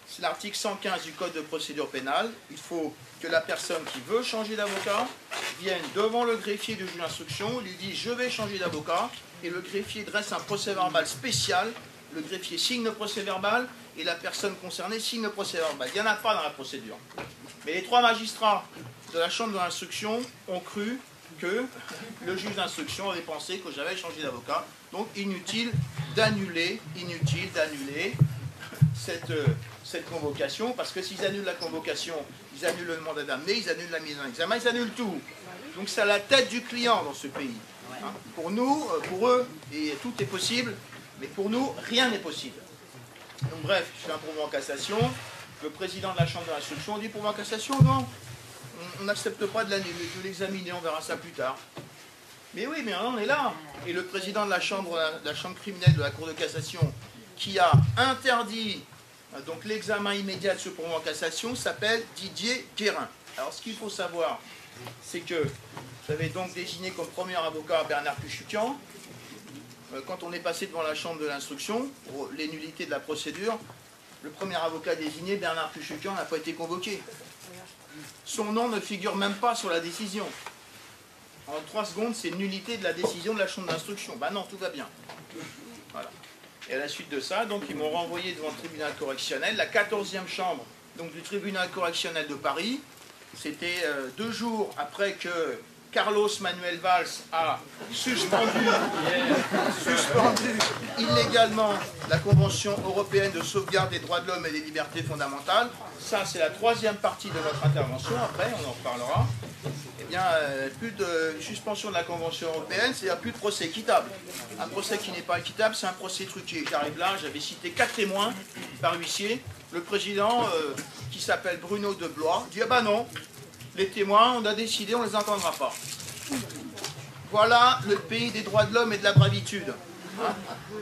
C'est l'article 115 du Code de procédure pénale. Il faut que la personne qui veut changer d'avocat vienne devant le greffier du juge d'instruction, lui dit « je vais changer d'avocat » et le greffier dresse un procès-verbal spécial. Le greffier signe le procès-verbal et la personne concernée signe le procès-verbal. Il n'y en a pas dans la procédure. Mais les 3 magistrats de la Chambre de l'instruction ont cru que le juge d'instruction avait pensé que j'avais changé d'avocat. Donc inutile d'annuler cette convocation, parce que s'ils annulent la convocation, ils annulent le mandat d'amener, ils annulent la mise en examen, ils annulent tout. Donc c'est à la tête du client dans ce pays. Hein. Pour nous, pour eux, et tout est possible. Mais pour nous, rien n'est possible. Donc bref, je fais un pourvoi en cassation. Le président de la Chambre de l'instruction dit pourvoi en cassation, non. On n'accepte pas de l'examiner, on verra ça plus tard. Mais oui, mais on est là. Et le président de la chambre criminelle de la Cour de cassation, qui a interdit donc l'examen immédiat de ce pourvoi en cassation, s'appelle Didier Guérin. Alors ce qu'il faut savoir, c'est que vous avez donc désigné comme premier avocat Bernard Puchukian. Quand on est passé devant la Chambre de l'instruction, pour les nullités de la procédure, le premier avocat désigné, Bernard Puchukian, n'a pas été convoqué. Son nom ne figure même pas sur la décision. En 3 secondes, c'est nullité de la décision de la Chambre d'instruction. Ben non, tout va bien. Voilà. Et à la suite de ça, donc, ils m'ont renvoyé devant le tribunal correctionnel, la 14e chambre donc, du tribunal correctionnel de Paris. C'était 2 jours après que Carlos Manuel Valls a suspendu illégalement la Convention européenne de sauvegarde des droits de l'homme et des libertés fondamentales. Ça, c'est la 3e partie de notre intervention. Après, on en reparlera. Eh bien, plus de suspension de la Convention européenne, c'est-à-dire plus de procès équitable. Un procès qui n'est pas équitable, c'est un procès truqué. J'arrive là, j'avais cité 4 témoins par huissier. Le président, qui s'appelle Bruno de Blois, dit « Ah ben non, les témoins, on a décidé, on ne les entendra pas. » Voilà le pays des droits de l'homme et de la bravitude. Hein?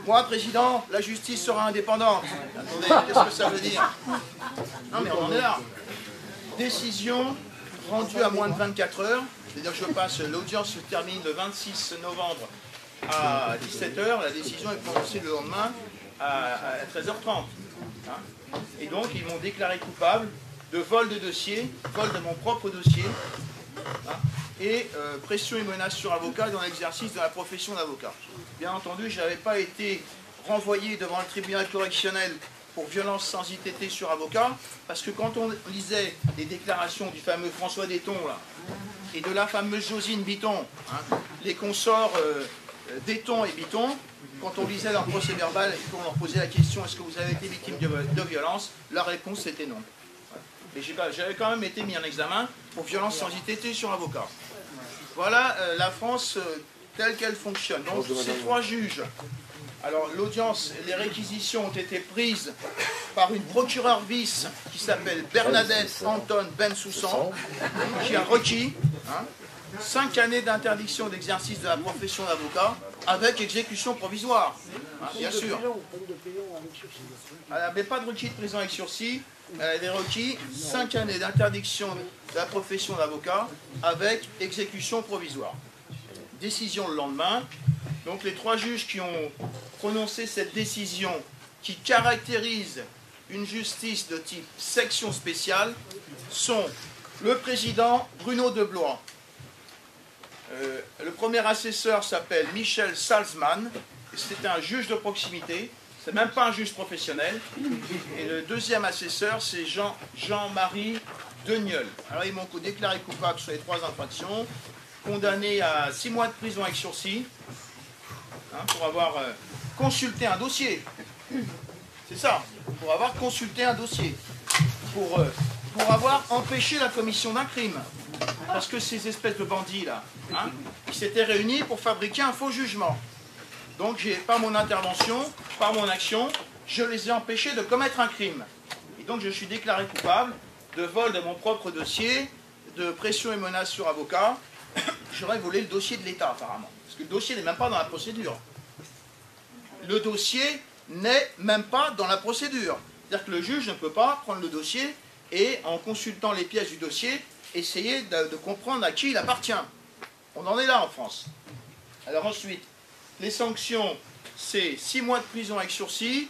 Moi, président, la justice sera indépendante. Attendez, qu'est-ce que ça veut dire? Non, mais on en est là. Décision rendue à moins de 24 heures. C'est-à-dire que je passe, l'audience se termine le 26 novembre à 17 h. La décision est prononcée le lendemain à 13h30. Hein? Et donc, ils m'ont déclaré coupable de vol de dossier, vol de mon propre dossier, hein, et pression et menace sur avocat dans l'exercice de la profession d'avocat. Bien entendu, je n'avais pas été renvoyé devant le tribunal correctionnel pour violence sans ITT sur avocat, parce que quand on lisait les déclarations du fameux François Detton, là, et de la fameuse Josine Bitton, hein, les consorts Detton et Bitton, quand on lisait leur procès verbal et qu'on leur posait la question « Est-ce que vous avez été victime de violence ?», la réponse c'était non. Et j'avais quand même été mis en examen pour violence sans ITT sur avocat. Voilà la France telle qu'elle fonctionne. Donc ces 3 juges, alors l'audience, les réquisitions ont été prises par une procureure vice qui s'appelle Bernadette Anton Bensoussan, qui a requis 5 années d'interdiction d'exercice de la profession d'avocat avec exécution provisoire, hein, bien sûr. Elle n'avait pas de requis de prison avec sursis, elle avait requis 5 années d'interdiction de la profession d'avocat avec exécution provisoire. Décision le lendemain. Donc les 3 juges qui ont prononcé cette décision qui caractérise une justice de type section spéciale sont le président Bruno de Blois. Le premier assesseur s'appelle Michel Salzman, c'est un juge de proximité, c'est même pas un juge professionnel. Et le deuxième assesseur, c'est Jean-Marie Deniol. Alors ils m'ont déclaré coupable sur les 3 infractions, condamné à 6 mois de prison avec sursis, pour avoir consulté un dossier. C'est ça, pour avoir consulté un dossier. Pour avoir empêché la commission d'un crime. Parce que ces espèces de bandits-là, ils s'étaient réunis pour fabriquer un faux jugement. Donc, par mon intervention, par mon action, je les ai empêchés de commettre un crime. Et donc, je suis déclaré coupable de vol de mon propre dossier, de pression et menaces sur avocat. J'aurais volé le dossier de l'État, apparemment. Parce que le dossier n'est même pas dans la procédure. Le dossier n'est même pas dans la procédure. C'est-à-dire que le juge ne peut pas prendre le dossier et, en consultant les pièces du dossier, essayer de comprendre à qui il appartient. On en est là en France. Alors ensuite, les sanctions, c'est 6 mois de prison avec sursis,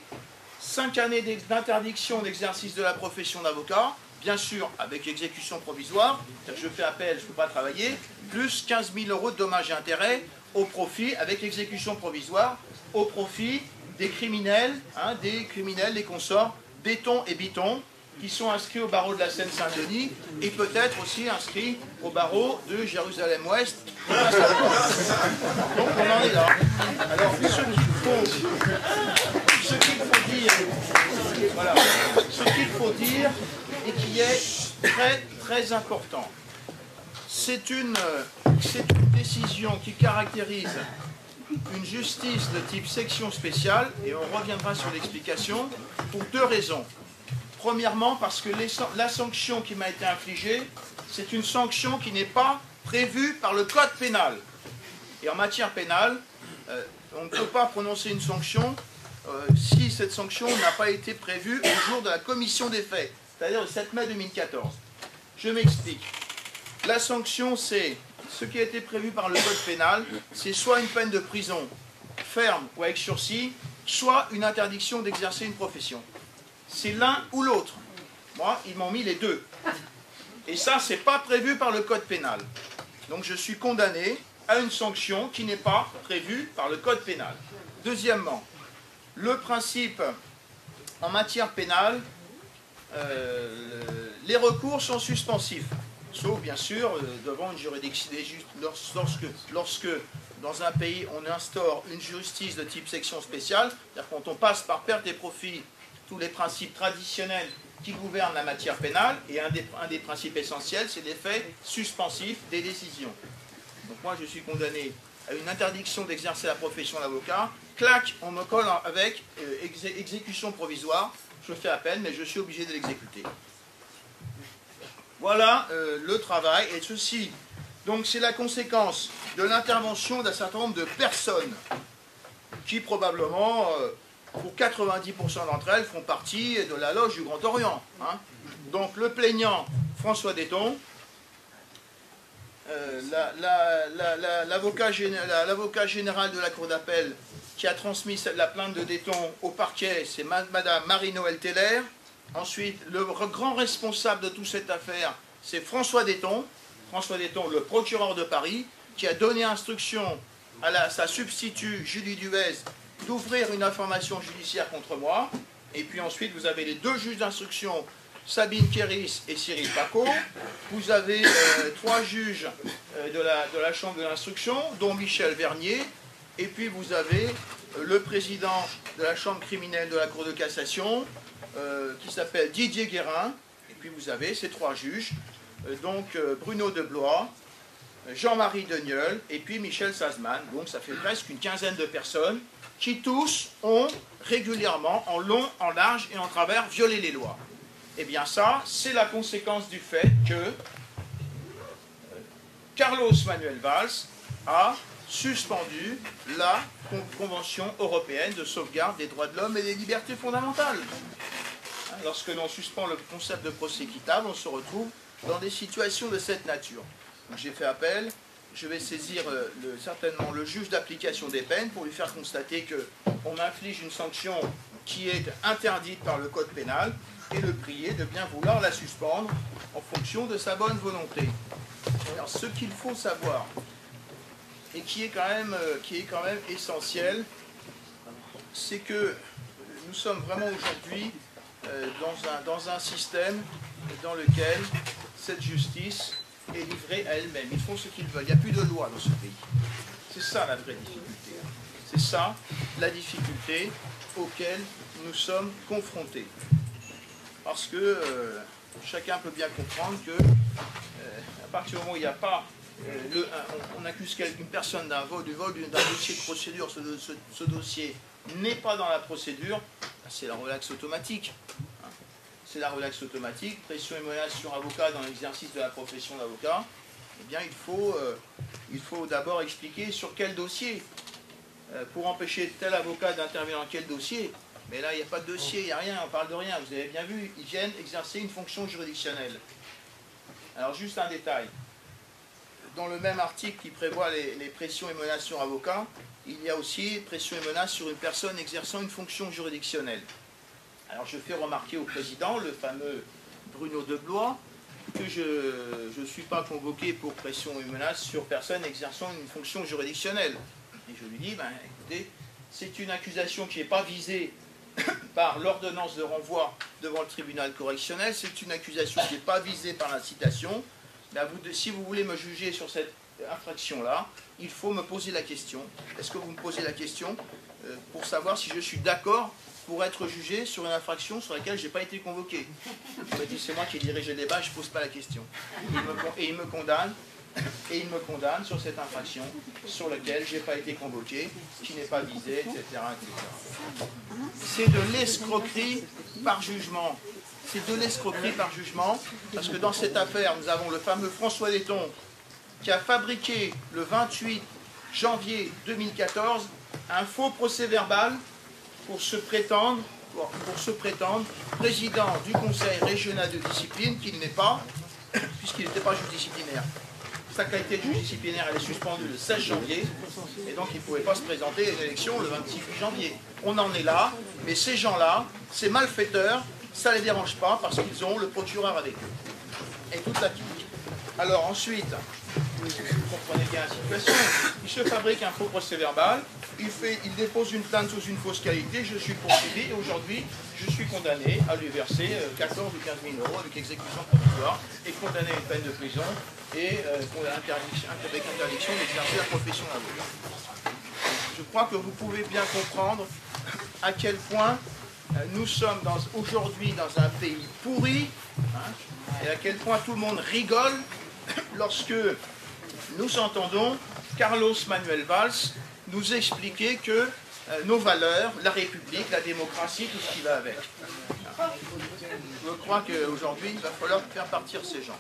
5 années d'interdiction d'exercice de la profession d'avocat, bien sûr avec exécution provisoire, c'est-à-dire que je fais appel, je ne peux pas travailler, plus 15 000 € de dommages et intérêts au profit, avec exécution provisoire, au profit des criminels, des consorts, Béton et Biton, qui sont inscrits au barreau de la Seine-Saint-Denis et peut-être aussi inscrits au barreau de Jérusalem-Ouest. Donc on en est là. Alors ce qu'il faut dire et qui est très très important, c'est une décision qui caractérise une justice de type section spéciale, et on reviendra sur l'explication, pour 2 raisons. Premièrement, parce que la sanction qui m'a été infligée, c'est une sanction qui n'est pas prévue par le code pénal. Et en matière pénale, on ne peut pas prononcer une sanction si cette sanction n'a pas été prévue au jour de la commission des faits, c'est-à-dire le 7 mai 2014. Je m'explique. La sanction, c'est ce qui a été prévu par le code pénal, c'est soit une peine de prison ferme ou avec sursis, soit une interdiction d'exercer une profession. C'est l'un ou l'autre. Moi, ils m'ont mis les 2. Et ça, c'est pas prévu par le code pénal. Donc je suis condamné à une sanction qui n'est pas prévue par le code pénal. Deuxièmement, le principe en matière pénale, les recours sont suspensifs. Sauf, bien sûr, devant une juridiction, lorsque dans un pays, on instaure une justice de type section spéciale, c'est-à-dire quand on passe par perte et profit tous les principes traditionnels qui gouvernent la matière pénale, et un des principes essentiels, c'est l'effet suspensif des décisions. Donc moi, je suis condamné à une interdiction d'exercer la profession d'avocat. Clac, on me colle avec exécution provisoire. Je fais appel, mais je suis obligé de l'exécuter. Voilà le travail, et ceci, donc c'est la conséquence de l'intervention d'un certain nombre de personnes qui probablement, pour 90% d'entre elles, font partie de la loge du Grand Orient. Donc le plaignant, François Déton, l'avocat général de la Cour d'appel qui a transmis la plainte de Déton au parquet, c'est Madame Marie-Noël Teller. Ensuite, le grand responsable de toute cette affaire, c'est François Déton, le procureur de Paris, qui a donné instruction à sa substitut Julie Duez d'ouvrir une information judiciaire contre moi. Et puis ensuite, vous avez les 2 juges d'instruction, Sabine Kéris et Cyril Paco. Vous avez 3 juges de la chambre de l'instruction, dont Michel Vernier. Et puis vous avez le président de la chambre criminelle de la Cour de cassation, qui s'appelle Didier Guérin. Et puis vous avez ces 3 juges, donc Bruno de Blois, Jean-Marie Deniol et puis Michel Salzman. Donc ça fait presque une quinzaine de personnes qui tous ont régulièrement, en long, en large et en travers, violé les lois. Eh bien ça, c'est la conséquence du fait que Carlos Manuel Valls a suspendu la Convention européenne de sauvegarde des droits de l'homme et des libertés fondamentales. Lorsque l'on suspend le concept de procès équitable, on se retrouve dans des situations de cette nature. J'ai fait appel, je vais saisir certainement le juge d'application des peines pour lui faire constater qu'on m'inflige une sanction qui est interdite par le code pénal et le prier de bien vouloir la suspendre en fonction de sa bonne volonté. Alors, ce qu'il faut savoir, et qui est quand même essentiel, c'est que nous sommes vraiment aujourd'hui dans un système dans lequel cette justice est livrée à elle-même. Ils font ce qu'ils veulent. Il n'y a plus de loi dans ce pays. C'est ça la vraie difficulté. C'est ça la difficulté auquel nous sommes confrontés. Parce que chacun peut bien comprendre que à partir du moment où il n'y a pas, on accuse une personne du vol d'un dossier de procédure, ce dossier n'est pas dans la procédure, c'est la relaxe automatique. C'est la relaxe automatique, pression et menace sur avocat dans l'exercice de la profession d'avocat. Eh bien, il faut d'abord expliquer sur quel dossier, pour empêcher tel avocat d'intervenir dans quel dossier. Mais là, il n'y a pas de dossier, il n'y a rien, on parle de rien. Vous avez bien vu, ils viennent exercer une fonction juridictionnelle. Alors, juste un détail. Dans le même article qui prévoit les pressions et menaces sur avocat, il y a aussi pression et menaces sur une personne exerçant une fonction juridictionnelle. Alors, je fais remarquer au président, le fameux Bruno Deblois, que je ne suis pas convoqué pour pression et menaces sur personne exerçant une fonction juridictionnelle. Et je lui dis, ben, écoutez, c'est une accusation qui n'est pas visée par l'ordonnance de renvoi devant le tribunal correctionnel, c'est une accusation qui n'est pas visée par l'incitation. Ben, si vous voulez me juger sur cette infraction-là, il faut me poser la question. Est-ce que vous me posez la question pour savoir si je suis d'accord pour être jugé sur une infraction sur laquelle je n'ai pas été convoqué? Il me dit, c'est moi qui ai dirigé le débat, je ne pose pas la question. Et il me condamne sur cette infraction sur laquelle je n'ai pas été convoqué, qui n'est pas visée, etc. etc. C'est de l'escroquerie par jugement. C'est de l'escroquerie par jugement, parce que dans cette affaire, nous avons le fameux François Letton qui a fabriqué le 28 janvier 2014 un faux procès-verbal pour se prétendre président du Conseil régional de discipline, qu'il n'est pas, puisqu'il n'était pas juge disciplinaire. Sa qualité de juge disciplinaire, elle est suspendue le 16 janvier, et donc il ne pouvait pas se présenter à l'élection le 26 janvier. On en est là, mais ces gens-là, ces malfaiteurs, ça ne les dérange pas, parce qu'ils ont le procureur avec eux. Et toute la clique. Alors ensuite, vous comprenez bien la situation, il se fabrique un faux procès-verbal, il dépose une plainte sous une fausse qualité, je suis poursuivi et aujourd'hui je suis condamné à lui verser 14 ou 15 000 euros avec exécution provisoire et condamné à une peine de prison et avec interdiction d'exercer la profession d'avocat. Je crois que vous pouvez bien comprendre à quel point nous sommes aujourd'hui dans un pays pourri, et à quel point tout le monde rigole lorsque nous entendons Carlos Manuel Valls nous expliquer que nos valeurs, la République, la démocratie, tout ce qui va avec. Je crois qu'aujourd'hui, il va falloir faire partir ces gens.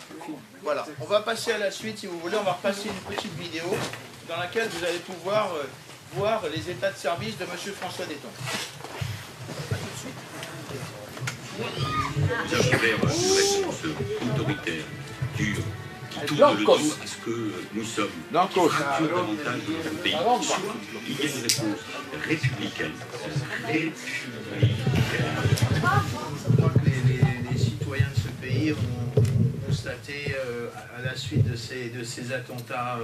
Voilà, on va passer à la suite, si vous voulez, on va repasser une petite vidéo dans laquelle vous allez pouvoir voir les états de service de M. François Letton. A tout de suite. Vers une réponse autoritaire, dure, qui tourne le dos à ce que nous sommes, qui fracture davantage notre pays. Il y a une réponse républicaine. Je crois que les citoyens de ce pays ont constaté, à la suite de ces attentats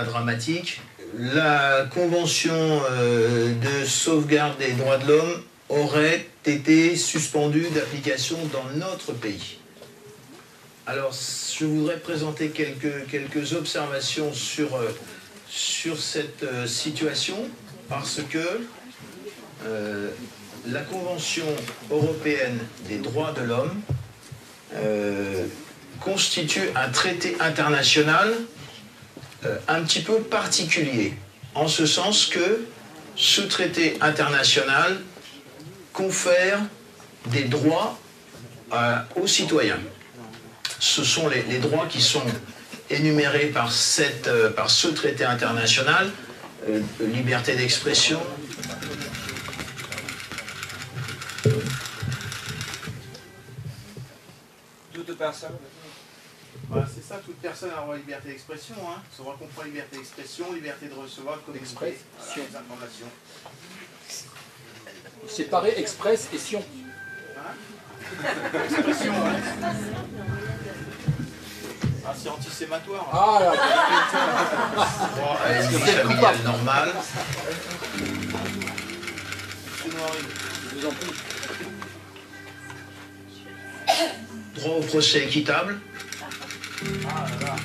dramatiques, la Convention de sauvegarde des droits de l'homme aurait été suspendue d'application dans notre pays. Alors, je voudrais présenter quelques observations sur cette situation, parce que la Convention européenne des droits de l'homme constitue un traité international un petit peu particulier, en ce sens que ce traité international confère des droits aux citoyens. Ce sont les droits qui sont énumérés par ce traité international, liberté d'expression, toute personne. Voilà, c'est ça, toute personne a droit à la liberté d'expression. Ça comprend liberté d'expression, liberté de recevoir, communiquer des informations. séparer express et sion. Expression, ouais. Ah, c'est antisématoire. Hein. Ah, là. Bon, allez-y, familial normal. Je vous en prie. Droit au procès équitable. Ah là là.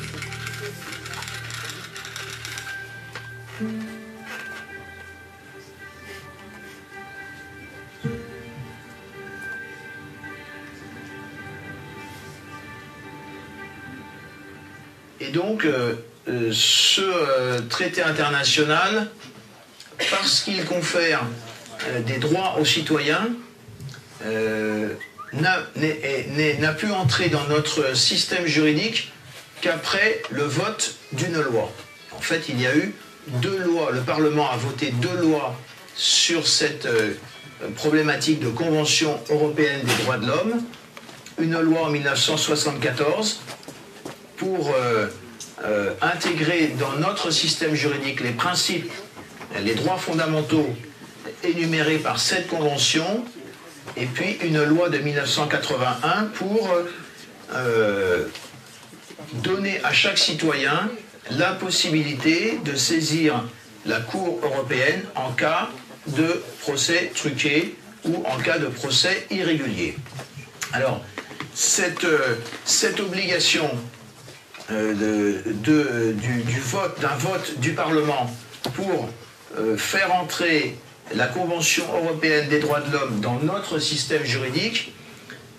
Et donc, ce traité international, parce qu'il confère des droits aux citoyens, n'a pu entrer dans notre système juridique qu'après le vote d'une loi. En fait, il y a eu 2 lois, le Parlement a voté 2 lois sur cette problématique de Convention européenne des droits de l'homme, une loi en 1974 pour intégrer dans notre système juridique les principes, les droits fondamentaux énumérés par cette convention, et puis une loi de 1981 pour donner à chaque citoyen la possibilité de saisir la Cour européenne en cas de procès truqué ou en cas de procès irrégulier. Alors, cette obligation d'un vote du Parlement pour faire entrer la Convention européenne des droits de l'homme dans notre système juridique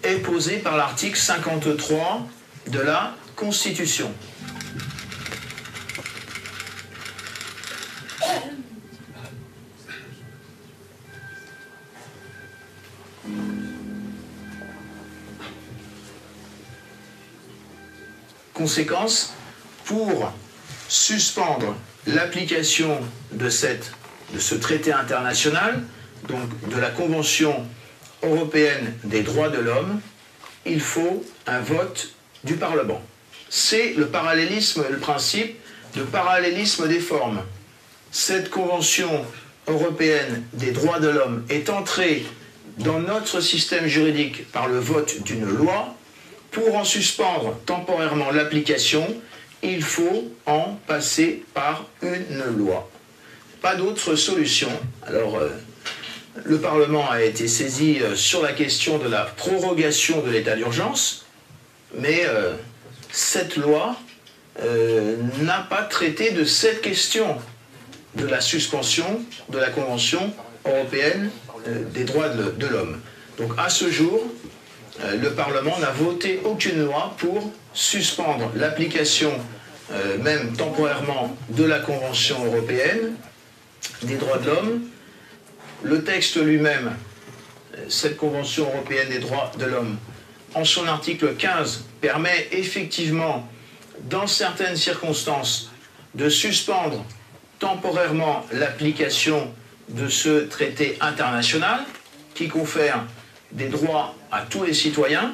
est posée par l'article 53 de la Constitution. Conséquence, pour suspendre l'application de ce traité international, donc de la Convention européenne des droits de l'homme, il faut un vote du Parlement. C'est le parallélisme, le principe de parallélisme des formes. Cette Convention européenne des droits de l'homme est entrée dans notre système juridique par le vote d'une loi. Pour en suspendre temporairement l'application, il faut en passer par une loi. Pas d'autre solution. Alors, le Parlement a été saisi sur la question de la prorogation de l'état d'urgence, mais cette loi n'a pas traité de cette question de la suspension de la Convention européenne des droits de l'homme. Donc, à ce jour, le Parlement n'a voté aucune loi pour suspendre l'application, même temporairement, de la Convention européenne des droits de l'homme. Le texte lui-même, cette Convention européenne des droits de l'homme, en son article 15, permet effectivement, dans certaines circonstances, de suspendre temporairement l'application de ce traité international qui confère des droits à tous les citoyens.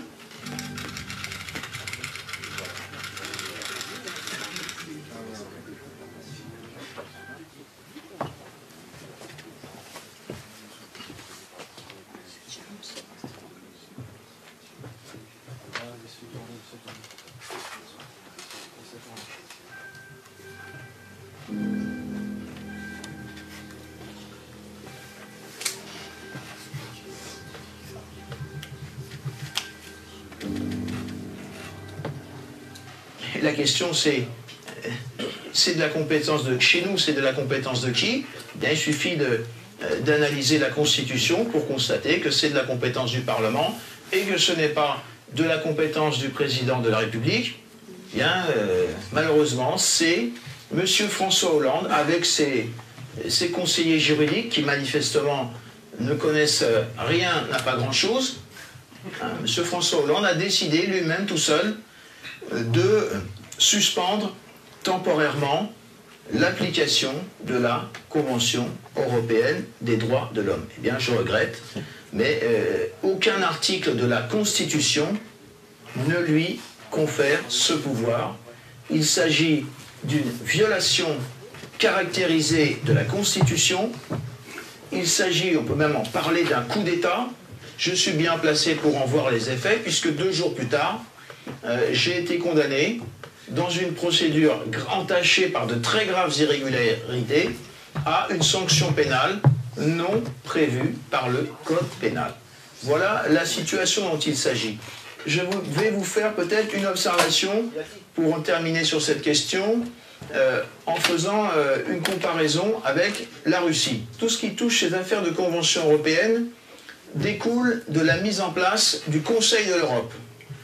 Et la question c'est de la compétence de chez nous, c'est de la compétence de qui? Bien, il suffit d'analyser la Constitution pour constater que c'est de la compétence du Parlement et que ce n'est pas de la compétence du président de la République. Bien, malheureusement, c'est M. François Hollande avec ses conseillers juridiques qui manifestement ne connaissent rien, n'a pas grand-chose. M. François Hollande a décidé lui-même tout seul de suspendre temporairement l'application de la Convention européenne des droits de l'homme. Eh bien, je regrette, mais aucun article de la Constitution ne lui confère ce pouvoir. Il s'agit d'une violation caractérisée de la Constitution il s'agit, on peut même en parler d'un coup d'État. Je suis bien placé pour en voir les effets, puisque 2 jours plus tard, j'ai été condamné dans une procédure entachée par de très graves irrégularités à une sanction pénale non prévue par le Code pénal. Voilà la situation dont il s'agit. Je vais vous faire peut-être une observation pour en terminer sur cette question, en faisant une comparaison avec la Russie. Tout ce qui touche ces affaires de convention européenne découle de la mise en place du Conseil de l'Europe.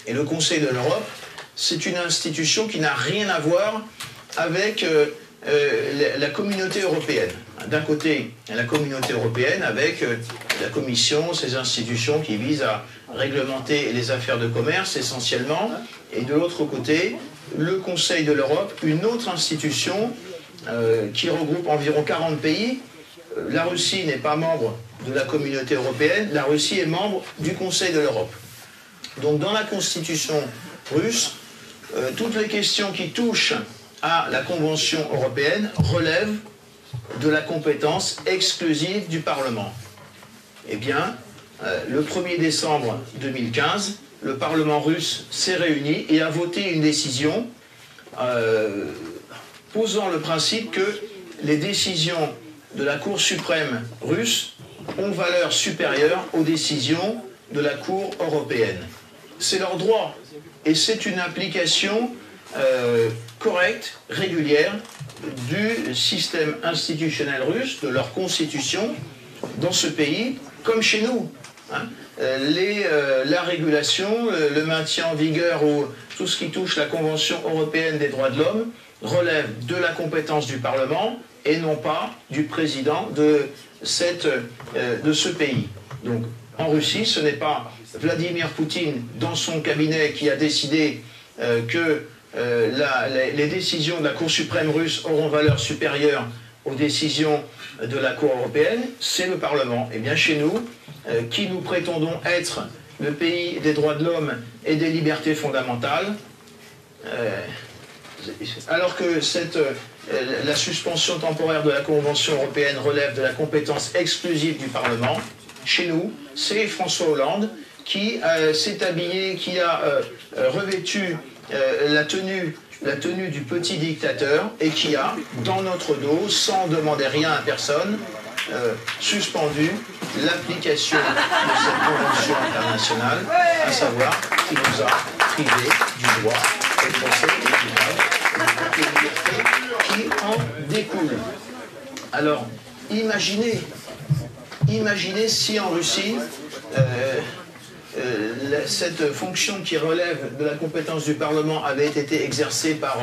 Et le Conseil de l'Europe, c'est une institution qui n'a rien à voir avec la communauté européenne. D'un côté, la communauté européenne avec la Commission, ces institutions qui visent à réglementer les affaires de commerce essentiellement, et de l'autre côté, le Conseil de l'Europe, une autre institution qui regroupe environ 40 pays. La Russie n'est pas membre de la communauté européenne, la Russie est membre du Conseil de l'Europe. Donc dans la constitution russe, toutes les questions qui touchent à la Convention européenne relèvent de la compétence exclusive du Parlement. Eh bien, le 1er décembre 2015, le Parlement russe s'est réuni et a voté une décision posant le principe que les décisions de la Cour suprême russe ont valeur supérieure aux décisions de la Cour européenne. C'est leur droit et c'est une application correcte, régulière du système institutionnel russe, de leur constitution dans ce pays, comme chez nous. Hein. La régulation, le maintien en vigueur ou tout ce qui touche la Convention européenne des droits de l'homme relève de la compétence du Parlement et non pas du président de ce pays. Donc en Russie, ce n'est pas Vladimir Poutine dans son cabinet qui a décidé que les décisions de la Cour suprême russe auront valeur supérieure aux décisions de la Cour européenne, c'est le Parlement. Et bien chez nous, qui nous prétendons être le pays des droits de l'homme et des libertés fondamentales, alors que la suspension temporaire de la Convention européenne relève de la compétence exclusive du Parlement, chez nous, c'est François Hollande qui s'est habillé, qui a revêtu la tenue du petit dictateur et qui a, dans notre dos, sans demander rien à personne, suspendu l'application de cette convention internationale, à savoir qui nous a privés du droit au procès équitable et des libertés qui en découlent. Alors, imaginez si en Russie, cette fonction qui relève de la compétence du Parlement avait été exercée par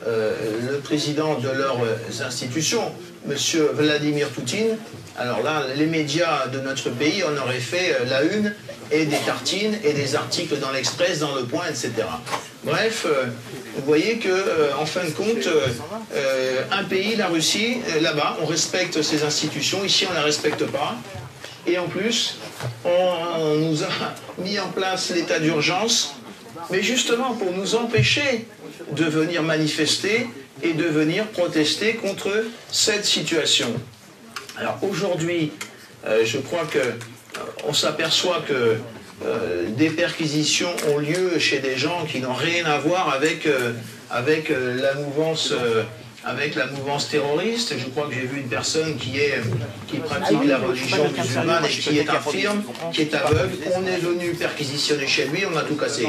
le président de leurs institutions, M. Vladimir Poutine. Alors là, les médias de notre pays en auraient fait la une, et des tartines, et des articles dans l'Express, dans Le Point, etc. Bref, vous voyez que, en fin de compte, un pays, la Russie, là-bas, on respecte ses institutions, ici on ne la respecte pas. Et en plus, on nous a mis en place l'état d'urgence, mais justement pour nous empêcher de venir manifester et de venir protester contre cette situation. Alors aujourd'hui, je crois qu'on s'aperçoit que des perquisitions ont lieu chez des gens qui n'ont rien à voir avec la mouvance... avec la mouvance terroriste. Je crois que j'ai vu une personne qui pratique la religion musulmane et qui est infirme, qui est aveugle. On est venu perquisitionner chez lui, on a tout cassé.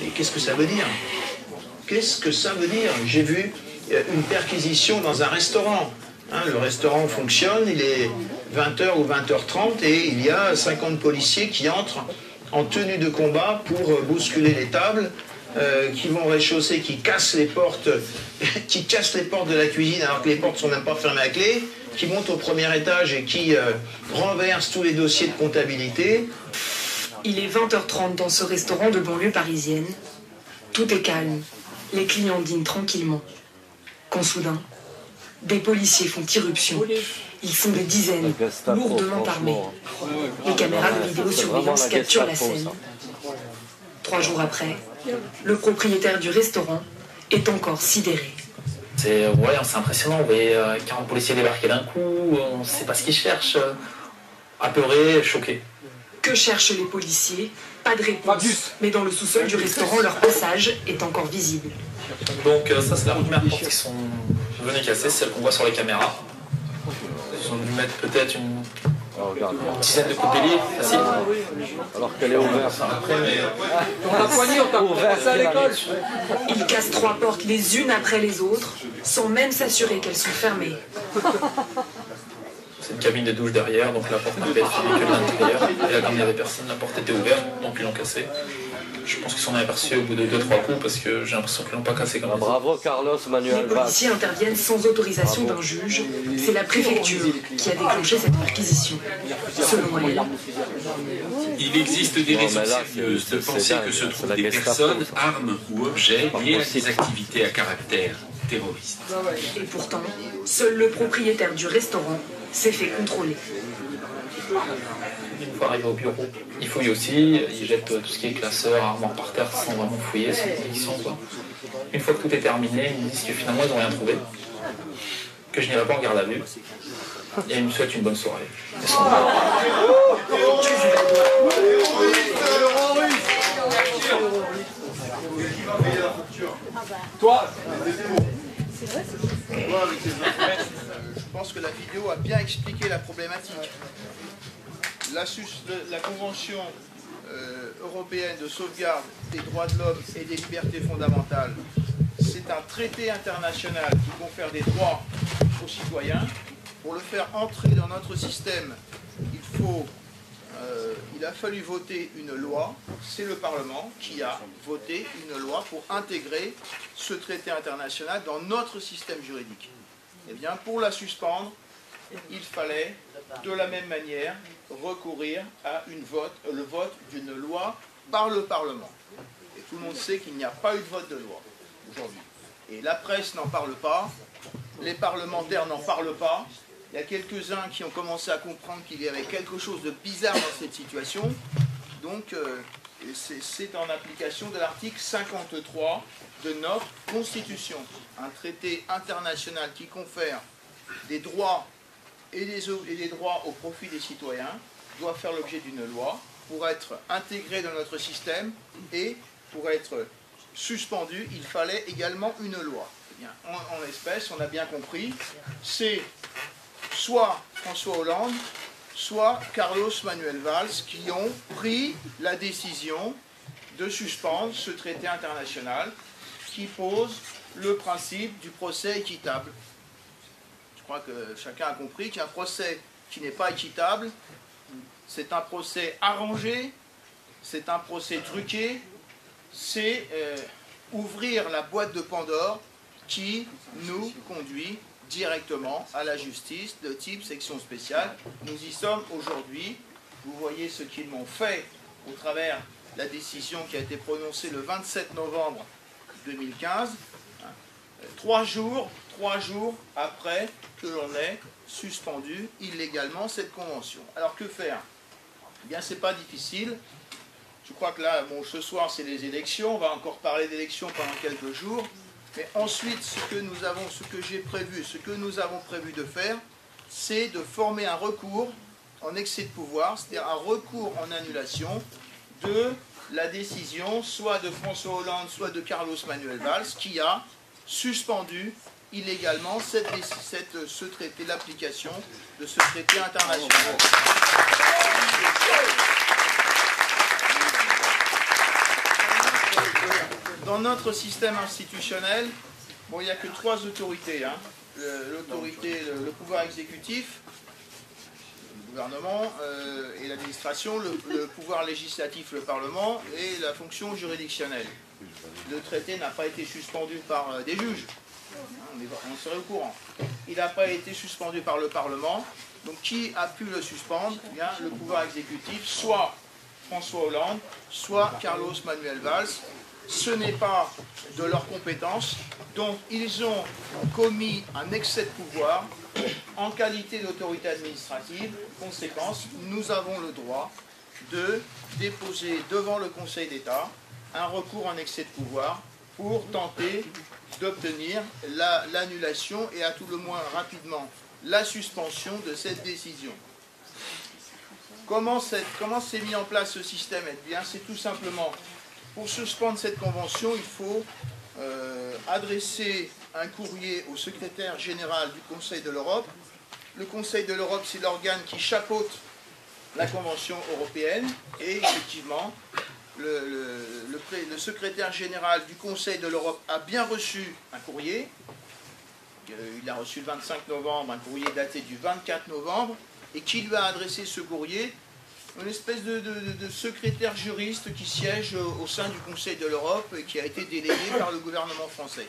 Et qu'est-ce que ça veut dire? Qu'est-ce que ça veut dire? J'ai vu une perquisition dans un restaurant. Hein, le restaurant fonctionne, il est 20h ou 20h30 et il y a 50 policiers qui entrent en tenue de combat pour bousculer les tables, qui vont réchausser, qui cassent les portes de la cuisine alors que les portes ne sont même pas fermées à clé, qui montent au premier étage et qui renversent tous les dossiers de comptabilité. Il est 20h30 dans ce restaurant de banlieue parisienne. Tout est calme. Les clients dînent tranquillement. Quand soudain, des policiers font irruption. Ils sont des dizaines, lourdement armés. Les caméras de vidéosurveillance capturent la scène. 3 jours après, le propriétaire du restaurant est encore sidéré. C'est impressionnant, vous voyez 40 policiers débarquer d'un coup, on ne sait pas ce qu'ils cherchent, apeurés, choqués. Que cherchent les policiers? Pas de réponse. Mais dans le sous-sol du restaurant, leur passage est encore visible. Donc ça c'est la première porte qui sont venues casser, c'est celle qu'on voit sur les caméras. Ils ont dû mettre peut-être une dizaine de coups de bélier, facile. Alors qu'elle est ouverte. Après, mais... On a poigné, on t'a ouvert à l'école. Ils cassent 3 portes les unes après les autres, sans même s'assurer qu'elles sont fermées. C'est une cabine de douche derrière, donc la porte n'a pas été fermée que de l'intérieur. Et là, comme il n'y avait personne, la porte était ouverte, donc ils l'ont cassée. Je pense qu'ils s'en sont aperçus au bout de 2-3 coups parce que j'ai l'impression qu'ils l'ont pas cassé comme ça. Bravo Carlos Manuel Les policiers interviennent sans autorisation d'un juge. C'est la préfecture qui a déclenché cette perquisition. Selon elle, il existe des raisons sérieuses de penser que se trouvent des personnes, armes ou objets liés à des activités à caractère terroriste. Et pourtant, seul le propriétaire du restaurant s'est fait contrôler. Une fois arrivé au bureau, il fouille aussi, il jette tout ce qui est classeur, armoire par terre sans vraiment fouiller, sans conviction, quoi. Une fois que tout est terminé, ils me disent que finalement ils n'ont rien trouvé, que je n'irai pas en garde à vue, et ils me souhaitent une bonne soirée. Toi, je pense que la vidéo a bien expliqué la problématique. La Convention européenne de sauvegarde des droits de l'homme et des libertés fondamentales, c'est un traité international qui confère des droits aux citoyens. Pour le faire entrer dans notre système, il a fallu voter une loi. C'est le Parlement qui a voté une loi pour intégrer ce traité international dans notre système juridique. Eh bien, pour la suspendre, il fallait, de la même manière, recourir à le vote d'une loi par le Parlement. Et tout le monde sait qu'il n'y a pas eu de vote de loi aujourd'hui. Et la presse n'en parle pas, les parlementaires n'en parlent pas. Il y a quelques-uns qui ont commencé à comprendre qu'il y avait quelque chose de bizarre dans cette situation. Donc, c'est en application de l'article 53 de notre Constitution. Un traité international qui confère des droits et des droits au profit des citoyens doit faire l'objet d'une loi pour être intégré dans notre système, et pour être suspendu, il fallait également une loi. Eh bien, en l'espèce, on a bien compris, c'est soit François Hollande, soit Carlos Manuel Valls qui ont pris la décision de suspendre ce traité international qui pose le principe du procès équitable. Je crois que chacun a compris qu'un procès qui n'est pas équitable, c'est un procès arrangé, c'est un procès truqué, c'est ouvrir la boîte de Pandore qui nous conduit directement à la justice de type section spéciale. Nous y sommes aujourd'hui. Vous voyez ce qu'ils m'ont fait au travers de la décision qui a été prononcée le 27 novembre 2015, 3 jours après que l'on ait suspendu illégalement cette convention. Alors que faire? Eh bien, c'est pas difficile. Je crois que là, bon, ce soir, c'est les élections. On va encore parler d'élections pendant quelques jours. Mais ensuite, ce que nous avons prévu de faire, c'est de former un recours en excès de pouvoir, c'est-à-dire un recours en annulation de la décision soit de François Hollande, soit de Carlos Manuel Valls, qui a suspendu illégalement ce traité, l'application de ce traité international. Dans notre système institutionnel, bon, il n'y a que 3 autorités. Hein. Le pouvoir exécutif, le gouvernement et l'administration, le pouvoir législatif, le Parlement, et la fonction juridictionnelle. Le traité n'a pas été suspendu par des juges. On serait au courant. Il n'a pas été suspendu par le Parlement. Donc qui a pu le suspendre? Eh bien, le pouvoir exécutif, soit François Hollande, soit Carlos Manuel Valls. Ce n'est pas de leur compétence, donc ils ont commis un excès de pouvoir en qualité d'autorité administrative. Conséquence, nous avons le droit de déposer devant le Conseil d'État un recours en excès de pouvoir pour tenter d'obtenir l'annulation et à tout le moins rapidement la suspension de cette décision. Comment s'est mis en place ce système? Eh bien, c'est tout simplement, pour suspendre cette convention, il faut adresser un courrier au secrétaire général du Conseil de l'Europe. Le Conseil de l'Europe, c'est l'organe qui chapeaute la Convention européenne, et effectivement, le secrétaire général du Conseil de l'Europe a bien reçu un courrier. Il a reçu le 25 novembre un courrier daté du 24 novembre, et qui lui a adressé ce courrier? Une espèce de secrétaire juriste qui siège au sein du Conseil de l'Europe et qui a été délégué par le gouvernement français.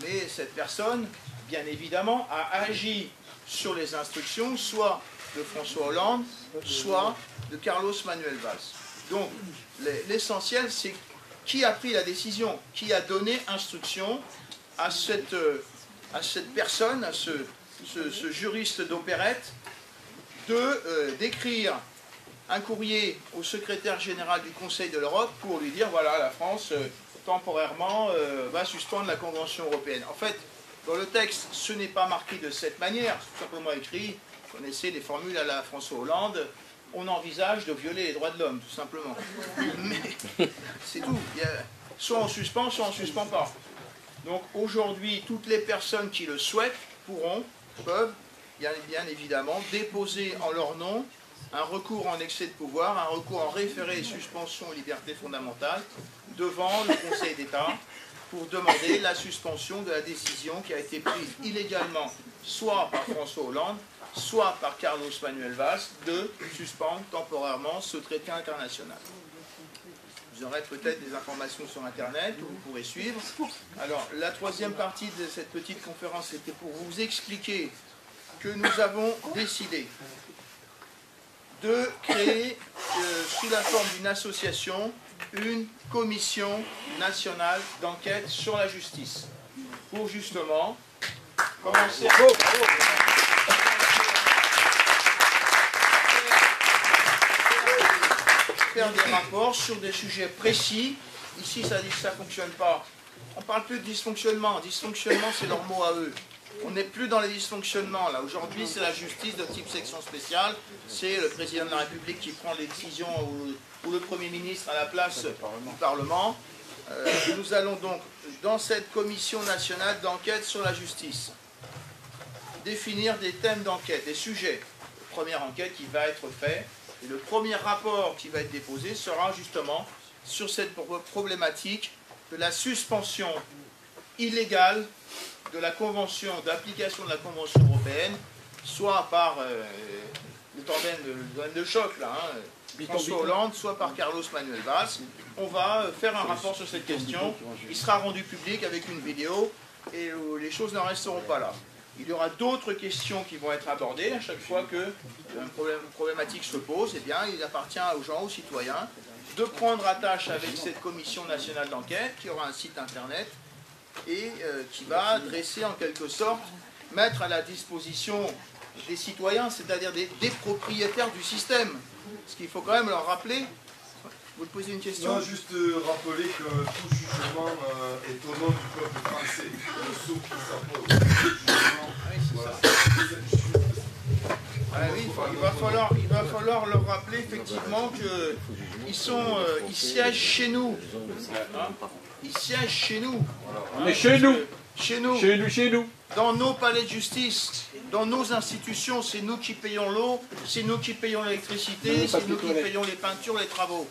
Mais cette personne, bien évidemment, a agi sur les instructions, soit de François Hollande, soit de Carlos Manuel Valls. Donc, l'essentiel, c'est qui a pris la décision, qui a donné instruction à cette personne, à ce juriste d'opérette, d'écrire un courrier au secrétaire général du Conseil de l'Europe pour lui dire, voilà, la France, temporairement, va suspendre la Convention européenne. En fait, dans le texte, ce n'est pas marqué de cette manière, c'est tout simplement écrit, vous connaissez les formules à la François Hollande, on envisage de violer les droits de l'homme, tout simplement. Mais c'est tout. Soit on suspend pas. Donc aujourd'hui, toutes les personnes qui le souhaitent peuvent bien évidemment déposer en leur nom un recours en excès de pouvoir, un recours en référé et suspension aux libertés fondamentales devant le Conseil d'État pour demander la suspension de la décision qui a été prise illégalement, soit par François Hollande, soit par Carlos Manuel Valls, de suspendre temporairement ce traité international. Vous aurez peut-être des informations sur Internet, où vous pourrez suivre. Alors, la troisième partie de cette petite conférence, c'était pour vous expliquer que nous avons décidé de créer, sous la forme d'une association, une commission nationale d'enquête sur la justice, pour justement commencer à faire des rapports sur des sujets précis. Ici, ça dit que ça ne fonctionne pas. On ne parle plus de dysfonctionnement. Dysfonctionnement, c'est leur mot à eux. On n'est plus dans les dysfonctionnements. Là, aujourd'hui, c'est la justice de type section spéciale. C'est le président de la République qui prend les décisions ou le Premier ministre à la place du Parlement. Nous allons donc, dans cette commission nationale d'enquête sur la justice, définir des thèmes d'enquête, des sujets. La première enquête qui va être faite. Et le premier rapport qui va être déposé sera justement sur cette problématique de la suspension illégale de la convention, d'application de la Convention européenne, soit par le tandem de choc, là, François Hollande, soit par Carlos Manuel Valls. On va faire un rapport sur cette question. Il sera rendu public avec une vidéo et les choses n'en resteront pas là. Il y aura d'autres questions qui vont être abordées à chaque fois qu'une problématique se pose. Eh bien, il appartient aux gens, aux citoyens, de prendre attache avec cette commission nationale d'enquête qui aura un site internet et qui va dresser en quelque sorte, mettre à la disposition des citoyens, c'est-à-dire des propriétaires du système. Parce qu'il faut quand même leur rappeler. Vous posez une question? Non, juste rappeler que tout jugement est au nom du peuple français. Le sceau qui s'impose. Oui, il va falloir leur rappeler effectivement qu'ils siègent chez nous. Ils siègent chez nous. Mais chez nous. Chez nous. Chez nous. Dans nos palais de justice, dans nos institutions, c'est nous qui payons l'eau, c'est nous qui payons l'électricité, c'est nous qui payons les peintures, les travaux.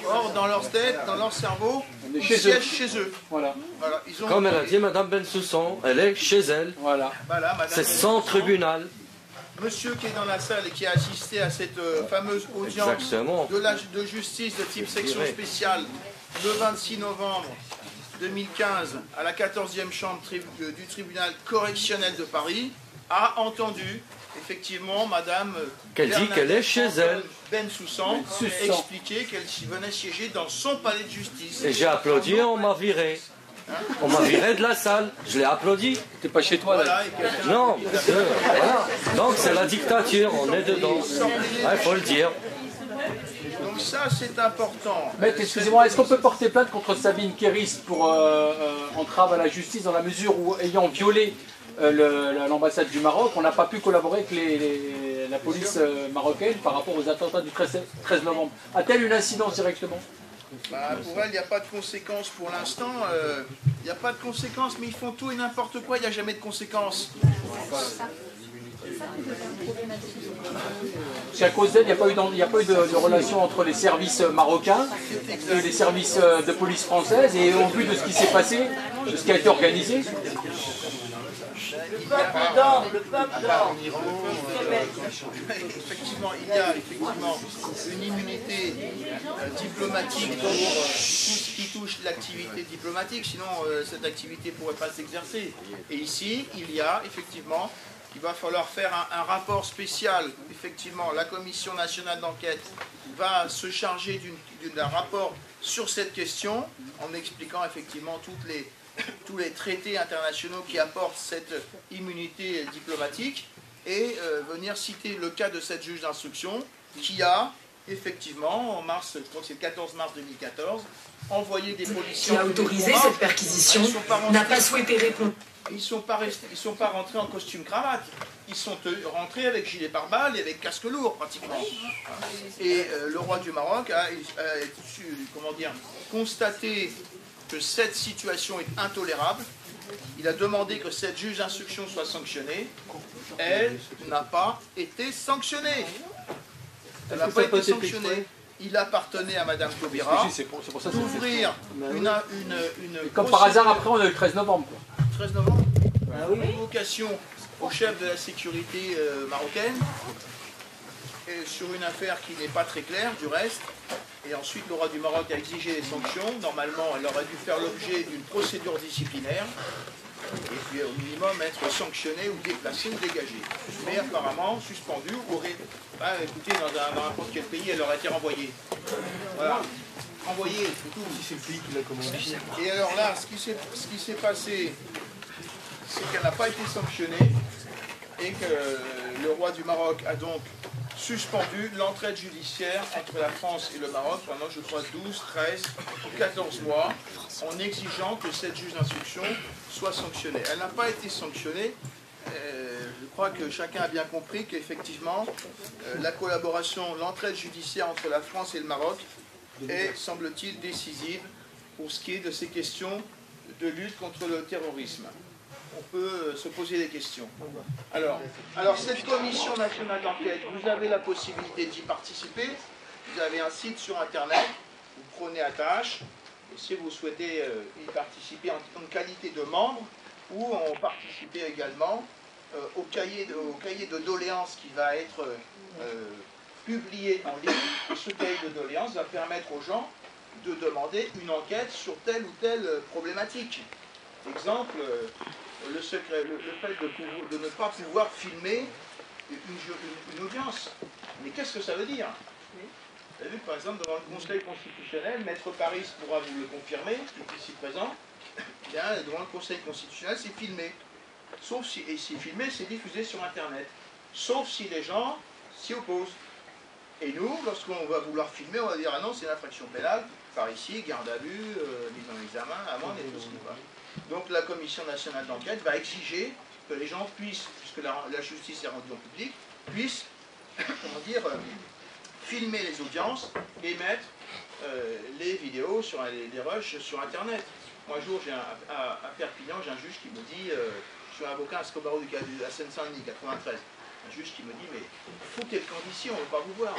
Or, dans leur tête, dans leur cerveau, ils siègent chez eux. Voilà. Comme elle a dit Madame Bensoussan, elle est chez elle. Voilà. C'est son tribunal. Monsieur qui est dans la salle et qui a assisté à cette fameuse audience de justice de type section spéciale le 26 novembre 2015 à la 14e chambre du tribunal correctionnel de Paris, a entendu effectivement Madame qu'elle dit qu'elle est chez elle. Bensoussan expliquer qu'elle venait siéger dans son palais de justice. Et j'ai applaudi, on m'a viré. On m'a viré de la salle, je l'ai applaudi. T'es pas chez toi là? Non, voilà. Donc c'est la dictature, on est dedans. Il faut le dire. Donc ça c'est important. Maître, excusez-moi, est-ce qu'on peut porter plainte contre Sabine Kéris pour entrave à la justice dans la mesure où, ayant violé l'ambassade du Maroc, on n'a pas pu collaborer avec la police marocaine par rapport aux attentats du 13 novembre? A-t-elle une incidence directement? Pour elle, il n'y a pas de conséquences pour l'instant. Il n'y a pas de conséquences, mais ils font tout et n'importe quoi, il n'y a jamais de conséquences. C'est à cause d'elle, il n'y a pas eu de relation entre les services marocains et les services de police française, et au vu de ce qui s'est passé, de ce qui a été organisé. Le peuple dort, le peuple dort. Effectivement, il y a effectivement une immunité diplomatique pour tout ce qui touche l'activité diplomatique, sinon cette activité ne pourrait pas s'exercer. Et ici, il y a effectivement, il va falloir faire un rapport spécial. Effectivement, la Commission nationale d'enquête va se charger d'un rapport sur cette question, en expliquant effectivement tous les traités internationaux qui apportent cette immunité diplomatique, et venir citer le cas de cette juge d'instruction qui a effectivement, en mars, je crois que c'est le 14 mars 2014, envoyé des policiers... Qui a autorisé cette perquisition n'a pas souhaité répondre. Ils ne sont pas rentrés en costume cravate, ils sont rentrés avec gilet pare-balles et avec casque lourd pratiquement. Et le roi du Maroc a constaté que cette situation est intolérable. Il a demandé que cette juge d'instruction soit sanctionnée. Elle n'a pas été sanctionnée. Elle n'a pas été sanctionnée. Il appartenait à Madame Taubira d'ouvrir une comme par hasard, après, on a eu le 13 novembre. 13 novembre, une convocation au chef de la sécurité marocaine, et sur une affaire qui n'est pas très claire du reste. Et ensuite, le roi du Maroc a exigé des sanctions. Normalement, elle aurait dû faire l'objet d'une procédure disciplinaire, et puis au minimum être sanctionnée ou déplacée ou dégagée. Mais apparemment, suspendue, écoutez, dans n'importe quel pays, elle aurait été renvoyée. Voilà. Renvoyée, c'est tout. C'est le pays qui l'a commandé. Et alors là, ce qui s'est passé, c'est qu'elle n'a pas été sanctionnée, et que le roi du Maroc a donc suspendu l'entraide judiciaire entre la France et le Maroc pendant, je crois, 12, 13 ou 14 mois, en exigeant que cette juge d'instruction soit sanctionnée. Elle n'a pas été sanctionnée. Je crois que chacun a bien compris qu'effectivement, la collaboration, l'entraide judiciaire entre la France et le Maroc est, semble-t-il, décisive pour ce qui est de ces questions de lutte contre le terrorisme. On peut se poser des questions. Alors cette commission nationale d'enquête, vous avez la possibilité d'y participer. Vous avez un site sur Internet, vous prenez attache, et si vous souhaitez y participer en qualité de membre, ou en participer également au cahier de doléances qui va être publié en ligne. Et ce cahier de doléances va permettre aux gens de demander une enquête sur telle ou telle problématique. Exemple, le fait de ne pas pouvoir filmer une audience. Mais qu'est-ce que ça veut dire? Vous avez vu, par exemple, devant le Conseil constitutionnel, Maître Paris pourra vous le confirmer, qui est ici présent, bien, devant le Conseil constitutionnel, c'est filmé. Sauf si, et c'est filmé, c'est diffusé sur Internet. Sauf si les gens s'y opposent. Et nous, lorsqu'on va vouloir filmer, on va dire, ah non, c'est une infraction pénale, par ici, garde à vue, mise en examen, amende et tout ce qui va. Donc la Commission nationale d'enquête va exiger que les gens puissent, puisque la justice est rendue en public, puissent, comment dire, filmer les audiences et mettre les vidéos, les rushs sur Internet. Moi, un jour, à Perpignan, j'ai un juge qui me dit, je suis un avocat à Escobarreau de la Seine-Saint-Denis, 93. Un juge qui me dit, mais foutez le camp d'ici, on ne veut pas vous voir.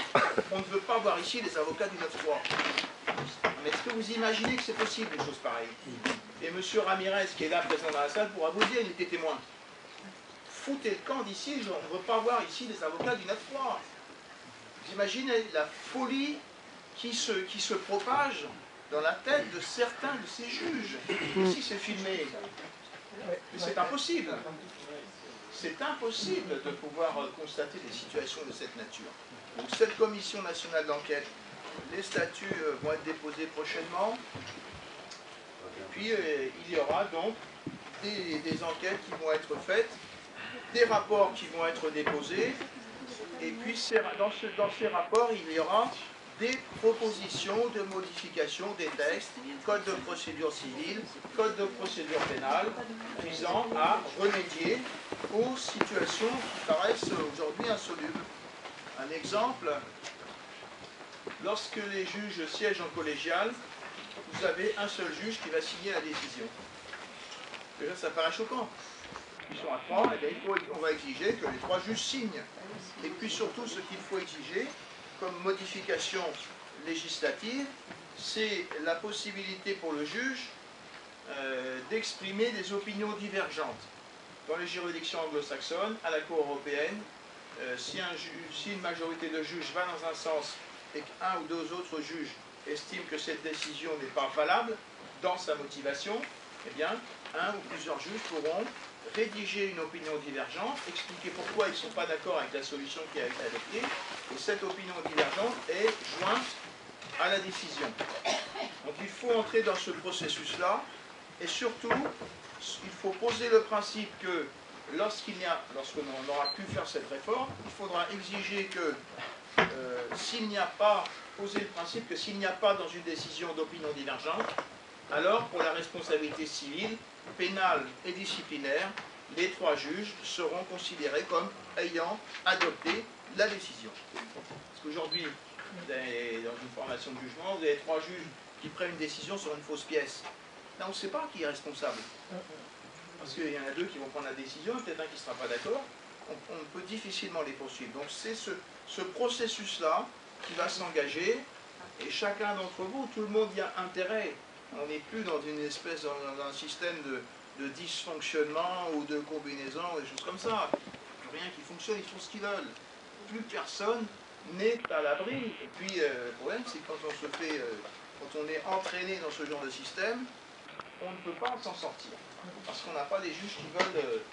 On ne veut pas voir ici les avocats du 9-3. Mais est-ce que vous imaginez que c'est possible, une chose pareille? Et M. Ramirez, qui est là présent dans la salle, pourra vous le dire, il était témoin. Foutez le camp d'ici, on ne veut pas voir ici les avocats du 9-3. Vous imaginez la folie qui se propage dans la tête de certains de ces juges. Ici, c'est filmé. Mais c'est impossible. C'est impossible de pouvoir constater des situations de cette nature. Donc cette commission nationale d'enquête, les statuts vont être déposés prochainement. Et puis il y aura donc des enquêtes qui vont être faites, des rapports qui vont être déposés. Et puis dans ces rapports, il y aura des propositions de modification des textes, code de procédure civile, code de procédure pénale, visant à remédier aux situations qui paraissent aujourd'hui insolubles. Un exemple, lorsque les juges siègent en collégial, vous avez un seul juge qui va signer la décision. Déjà, ça paraît choquant. Ils sont à 3, et bien, on va exiger que les 3 juges signent. Et puis surtout, ce qu'il faut exiger, comme modification législative, c'est la possibilité pour le juge d'exprimer des opinions divergentes. Dans les juridictions anglo-saxonnes, à la Cour européenne, si une majorité de juges va dans un sens et qu'un ou deux autres juges estiment que cette décision n'est pas valable dans sa motivation, eh bien, un ou plusieurs juges pourront rédiger une opinion divergente, expliquer pourquoi ils ne sont pas d'accord avec la solution qui a été adoptée, et cette opinion divergente est jointe à la décision. Donc il faut entrer dans ce processus-là, et surtout, il faut poser le principe que lorsqu'on aura pu faire cette réforme, il faudra exiger que s'il n'y a pas, poser le principe que s'il n'y a pas dans une décision d'opinion divergente, alors pour la responsabilité civile, pénale et disciplinaire, les 3 juges seront considérés comme ayant adopté la décision. Parce qu'aujourd'hui, dans une formation de jugement, vous avez 3 juges qui prennent une décision sur une fausse pièce. Là, on ne sait pas qui est responsable. Parce qu'il y en a 2 qui vont prendre la décision, peut-être un qui ne sera pas d'accord. On peut difficilement les poursuivre. Donc c'est ce processus-là qui va s'engager, et chacun d'entre vous, tout le monde y a intérêt. On n'est plus dans une espèce, dans un système de dysfonctionnement ou de combinaison, des choses comme ça. Plus rien qui fonctionne, ils font ce qu'ils veulent. Plus personne n'est à l'abri. Et puis le problème, c'est que quand on est entraîné dans ce genre de système, on ne peut pas s'en sortir. Parce qu'on n'a pas des juges qui veulent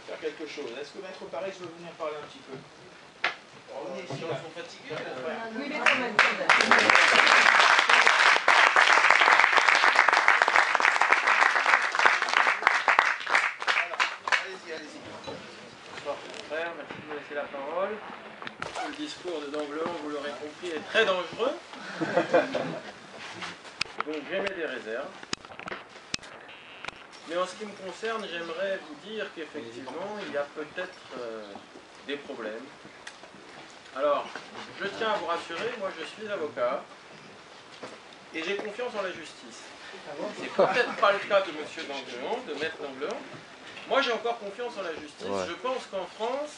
faire quelque chose. Est-ce que Maître Parès veut venir parler un petit peu? Revenez ici, là. Ils sont fatigués, Oui, Maître. Frère, merci de me laisser la parole. Le discours de Dangleon, vous l'aurez compris, est très dangereux. Donc j'émets des réserves. Mais en ce qui me concerne, j'aimerais vous dire qu'effectivement, il y a peut-être des problèmes. Alors, je tiens à vous rassurer, moi je suis avocat et j'ai confiance en la justice. C'est peut-être pas le cas de M. Dangleon, de Maître Dangleon. Moi j'ai encore confiance en la justice. Ouais. Je pense qu'en France,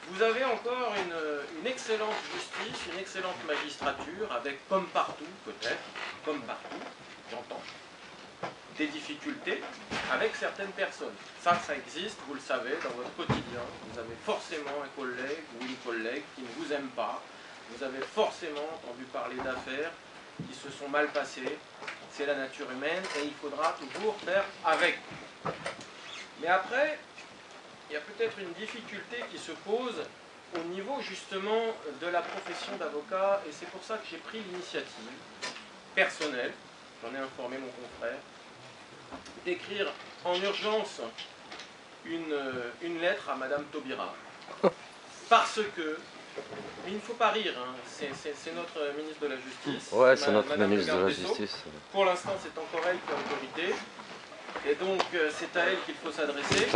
vous avez encore une excellente justice, une excellente magistrature, avec, comme partout peut-être, comme partout, j'entends, des difficultés avec certaines personnes. Ça existe, vous le savez, dans votre quotidien. Vous avez forcément un collègue ou une collègue qui ne vous aime pas. Vous avez forcément entendu parler d'affaires qui se sont mal passées. C'est la nature humaine et il faudra toujours faire avec. Mais après, il y a peut-être une difficulté qui se pose au niveau justement de la profession d'avocat, et c'est pour ça que j'ai pris l'initiative personnelle, j'en ai informé mon confrère, d'écrire en urgence une lettre à Madame Taubira. Parce que, mais il ne faut pas rire, hein, c'est notre ministre de la Justice. Ouais, c'est notre Madame ministre de la Garde des Sceaux. Justice. Pour l'instant, c'est encore elle qui a l'autorité. Et donc, c'est à elle qu'il faut s'adresser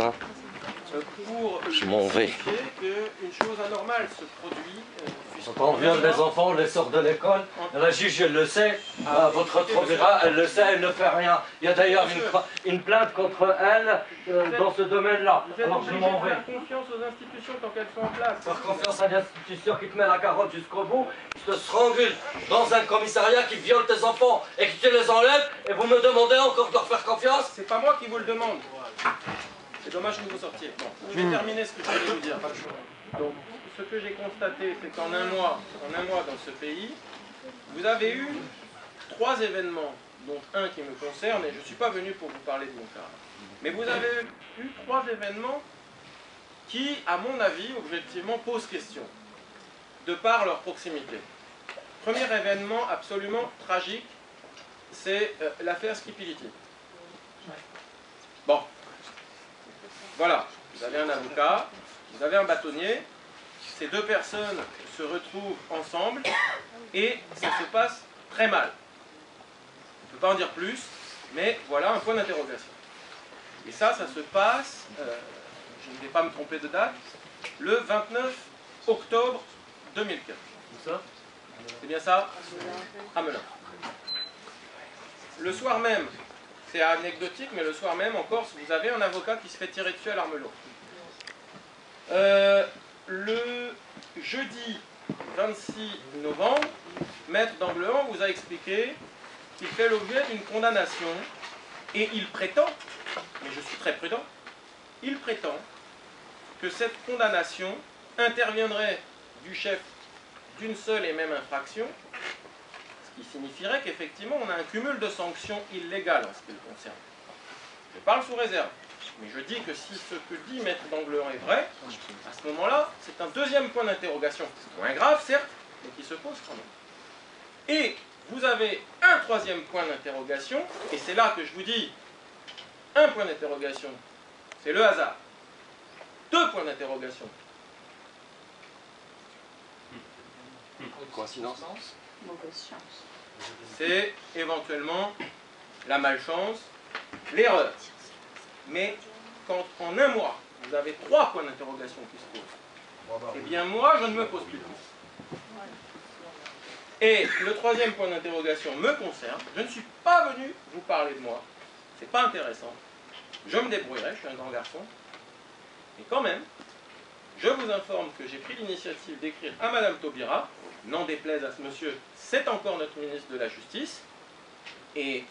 pour justifier qu'une chose anormale se produit. Quand on viole les enfants, on les sort de l'école, la juge, elle le sait, votre Taubira, elle le sait, elle ne fait rien. Il y a d'ailleurs une plainte contre elle dans ce domaine-là. Alors je m'en vais. Faire confiance aux institutions tant qu'elles sont en place. Faire confiance à l'institution qui te met la carotte jusqu'au bout, qui te strangule dans un commissariat qui viole tes enfants et qui te les enlève, et vous me demandez encore de leur faire confiance? C'est pas moi qui vous le demande. C'est dommage que vous sortiez. Bon, je vais terminer ce que je voulais vous dire. Donc, ce que j'ai constaté, c'est qu'en un mois dans ce pays, vous avez eu 3 événements, dont un qui me concerne, et je ne suis pas venu pour vous parler de mon cas. Mais vous avez eu 3 événements qui, à mon avis, objectivement, posent question, de par leur proximité. Premier événement absolument tragique, c'est l'affaire Skipility. Bon, voilà, vous avez un avocat, vous avez un bâtonnier, ces deux personnes se retrouvent ensemble et ça se passe très mal. Je ne peux pas en dire plus, mais voilà un point d'interrogation. Et ça se passe, je ne vais pas me tromper de date, le 29 octobre 2015. C'est bien ça? À Melun. Le soir même, c'est anecdotique, mais le soir même en Corse, vous avez un avocat qui se fait tirer dessus à l'armelot. Le jeudi 26 novembre, Maître d'Anglehan vous a expliqué qu'il fait l'objet d'une condamnation et il prétend, mais je suis très prudent, il prétend que cette condamnation interviendrait du chef d'une seule et même infraction, ce qui signifierait qu'effectivement on a un cumul de sanctions illégales en ce qui le concerne. Je parle sous réserve, mais je dis que si ce que dit Maître d'Anglehan est vrai, à ce moment-là, c'est un deuxième point d'interrogation, moins grave certes, mais qui se pose quand même. Et vous avez un troisième point d'interrogation, et c'est là que je vous dis, un point d'interrogation, c'est le hasard. Deux points d'interrogation. Coïncidence? Mauvaise chance. C'est éventuellement la malchance, l'erreur. Mais quand en un mois, vous avez trois points d'interrogation qui se posent, eh bien moi, je ne me pose plus de questions. Et le troisième point d'interrogation me concerne. Je ne suis pas venu vous parler de moi. C'est pas intéressant. Je me débrouillerai, je suis un grand garçon. Et quand même, je vous informe que j'ai pris l'initiative d'écrire à Madame Taubira, n'en déplaise à ce monsieur, c'est encore notre ministre de la Justice, et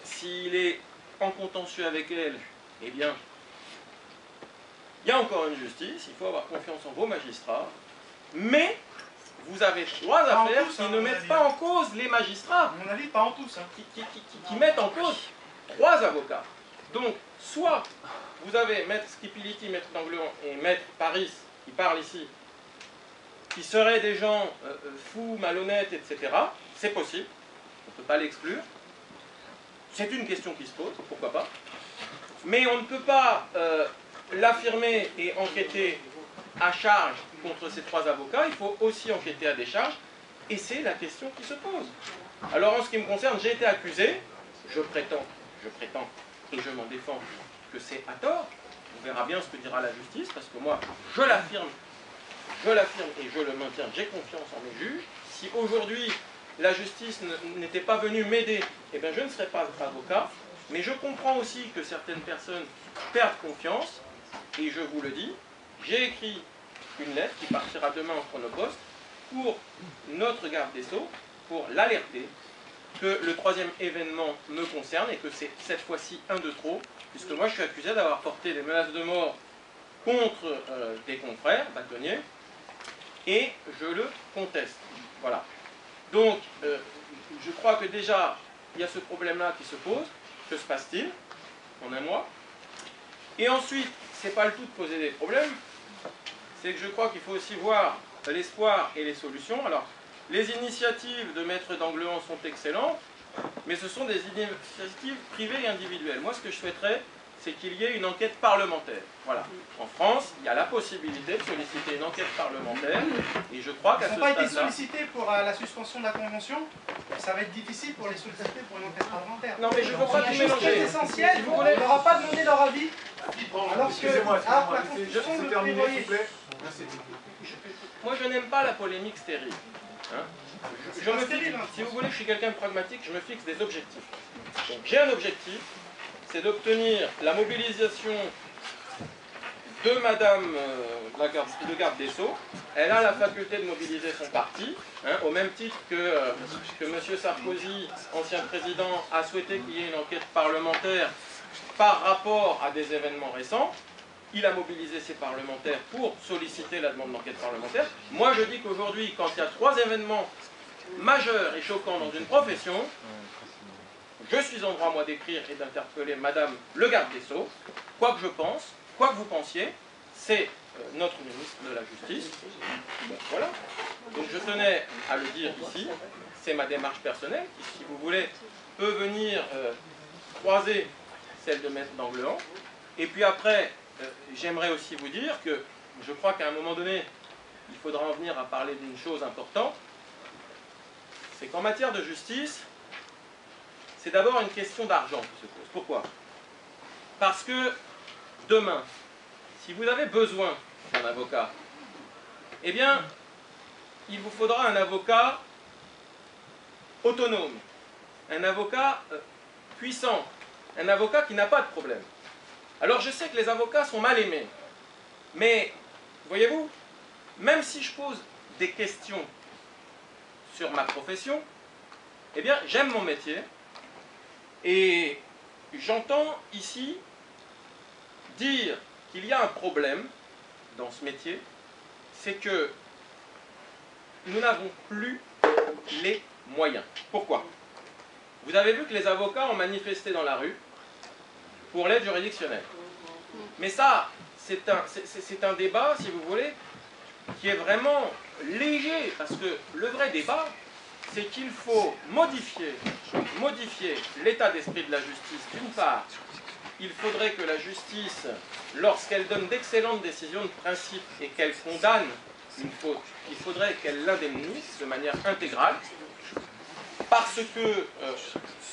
s'il est en contentieux avec elle, eh bien, il y a encore une justice, il faut avoir confiance en vos magistrats, mais vous avez trois affaires qui ne mettent pas en cause les magistrats, À mon avis, pas en tous. qui mettent en cause trois avocats. Donc, soit vous avez Maître Skipiliti, Maître d'Anglehan et Maître Paris, qui parlent ici, qui seraient des gens fous, malhonnêtes, etc. C'est possible, on ne peut pas l'exclure. C'est une question qui se pose, pourquoi pas. Mais on ne peut pas l'affirmer et enquêter à charge contre ces trois avocats, il faut aussi enquêter à décharge, et c'est la question qui se pose. Alors en ce qui me concerne, j'ai été accusé, je prétends, et je m'en défends, que c'est à tort. On verra bien ce que dira la justice, parce que moi, je l'affirme et je le maintiens, j'ai confiance en mes juges. Si aujourd'hui la justice n'était pas venue m'aider, eh bien je ne serais pas avocat, mais je comprends aussi que certaines personnes perdent confiance, et je vous le dis, j'ai écrit une lettre qui partira demain en chronopost pour notre garde des Sceaux, pour l'alerter que le troisième événement me concerne et que c'est cette fois-ci un de trop, puisque moi je suis accusé d'avoir porté des menaces de mort contre des confrères bâtonniers, et je le conteste. Voilà. Donc, je crois que déjà, il y a ce problème-là qui se pose. Que se passe-t-il en un mois? Et ensuite, c'est pas le tout de poser des problèmes, c'est que je crois qu'il faut aussi voir l'espoir et les solutions. Alors, les initiatives de Maître d'Anglehan sont excellentes, mais ce sont des initiatives privées et individuelles. Moi, ce que je souhaiterais, c'est qu'il y ait une enquête parlementaire. Voilà. En France, il y a la possibilité de solliciter une enquête parlementaire, et je crois qu'à ce stade-là... Ils n'ont pas été sollicités pour la suspension de la Convention, ça va être difficile pour les solliciter pour une enquête parlementaire. Non mais je ne veux pas tout mélanger. C'est essentiel, on ne leur a pas demandé leur avis, alors que la Constitution le prévoyait. Moi je n'aime pas la polémique stérile. Hein. Si vous voulez, je suis quelqu'un de pragmatique, je me fixe des objectifs. Donc j'ai un objectif, c'est d'obtenir la mobilisation de Madame le garde des Sceaux. Elle a la faculté de mobiliser son parti, hein, au même titre que M. Sarkozy, ancien président, a souhaité qu'il y ait une enquête parlementaire par rapport à des événements récents. Il a mobilisé ses parlementaires pour solliciter la demande d'enquête parlementaire. Moi je dis qu'aujourd'hui, quand il y a trois événements majeurs et choquants dans une profession, je suis en droit, moi, d'écrire et d'interpeller Madame le garde des Sceaux. Quoi que je pense, quoi que vous pensiez, c'est notre ministre de la Justice. Bon, voilà. Donc je tenais à le dire ici. C'est ma démarche personnelle qui, si vous voulez, peut venir croiser celle de Maître d'Anglehan. Et puis après, j'aimerais aussi vous dire que je crois qu'à un moment donné, il faudra en venir à parler d'une chose importante, c'est qu'en matière de justice, c'est d'abord une question d'argent qui se pose. Pourquoi? Parce que demain, si vous avez besoin d'un avocat, eh bien, il vous faudra un avocat autonome, un avocat puissant, un avocat qui n'a pas de problème. Alors je sais que les avocats sont mal aimés, mais voyez-vous, même si je pose des questions sur ma profession, eh bien j'aime mon métier et j'entends ici dire qu'il y a un problème dans ce métier, c'est que nous n'avons plus les moyens. Pourquoi? Vous avez vu que les avocats ont manifesté dans la rue pour l'aide juridictionnelle. Mais ça, c'est un débat, si vous voulez, qui est vraiment léger, parce que le vrai débat, c'est qu'il faut modifier l'état d'esprit de la justice. D'une part, il faudrait que la justice, lorsqu'elle donne d'excellentes décisions de principe et qu'elle condamne une faute, il faudrait qu'elle l'indemnise de manière intégrale, parce que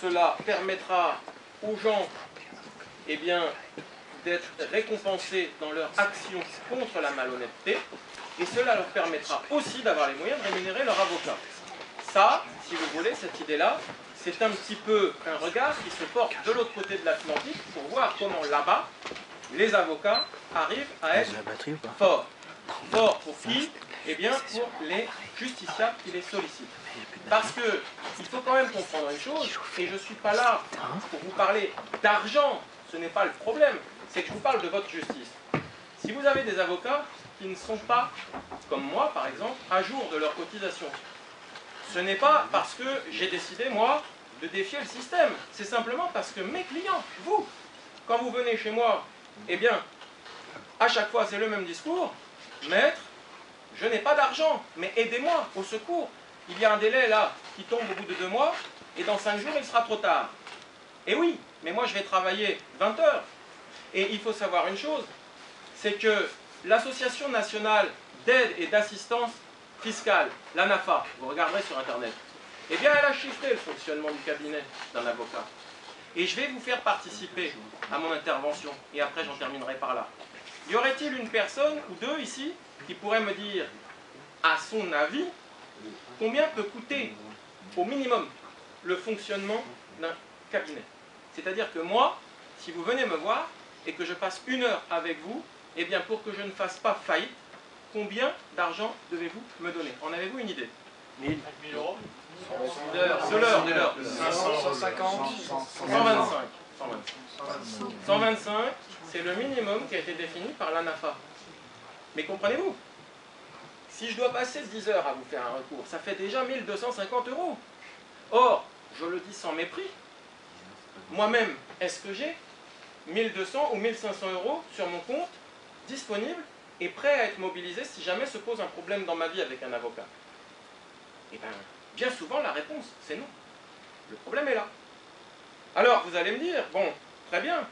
cela permettra aux gens, eh bien, d'être récompensés dans leur action contre la malhonnêteté, et cela leur permettra aussi d'avoir les moyens de rémunérer leur avocat. Ça, si vous voulez, cette idée-là, c'est un petit peu un regard qui se porte de l'autre côté de l'Atlantique pour voir comment là-bas, les avocats arrivent à être forts. Forts pour qui? Eh bien, pour les justiciables qui les sollicitent. Parce que il faut quand même comprendre une chose, et je ne suis pas là pour vous parler d'argent, ce n'est pas le problème, c'est que je vous parle de votre justice. Si vous avez des avocats qui ne sont pas, comme moi par exemple, à jour de leur cotisation, ce n'est pas parce que j'ai décidé, moi, de défier le système. C'est simplement parce que mes clients, vous, quand vous venez chez moi, eh bien, à chaque fois c'est le même discours, maître, je n'ai pas d'argent, mais aidez-moi, au secours. Il y a un délai là qui tombe au bout de 2 mois, et dans 5 jours il sera trop tard. Et oui, mais moi je vais travailler 20 heures. Et il faut savoir une chose, c'est que l'Association nationale d'aide et d'assistance fiscale, l'ANAFA, vous regarderez sur internet, eh bien elle a chiffré le fonctionnement du cabinet d'un avocat. Et je vais vous faire participer à mon intervention, et après j'en terminerai par là. Y aurait-il une personne ou deux ici qui pourrait me dire, à son avis, combien peut coûter au minimum le fonctionnement d'un cabinet? C'est-à-dire que moi, si vous venez me voir et que je passe 1 heure avec vous, eh bien pour que je ne fasse pas faillite, combien d'argent devez-vous me donner? En avez-vous une idée? 1000 euros. De l'heure. 150. 125. 125, c'est le minimum qui a été défini par l'ANAFA. Mais comprenez-vous, si je dois passer 10 heures à vous faire un recours, ça fait déjà 1250 euros. Or, je le dis sans mépris, moi-même, est-ce que j'ai 1200 ou 1500 euros sur mon compte, disponible et prêt à être mobilisé si jamais se pose un problème dans ma vie avec un avocat? Eh bien, bien souvent, la réponse, c'est non. Le problème est là. Alors, vous allez me dire, bon, très bien,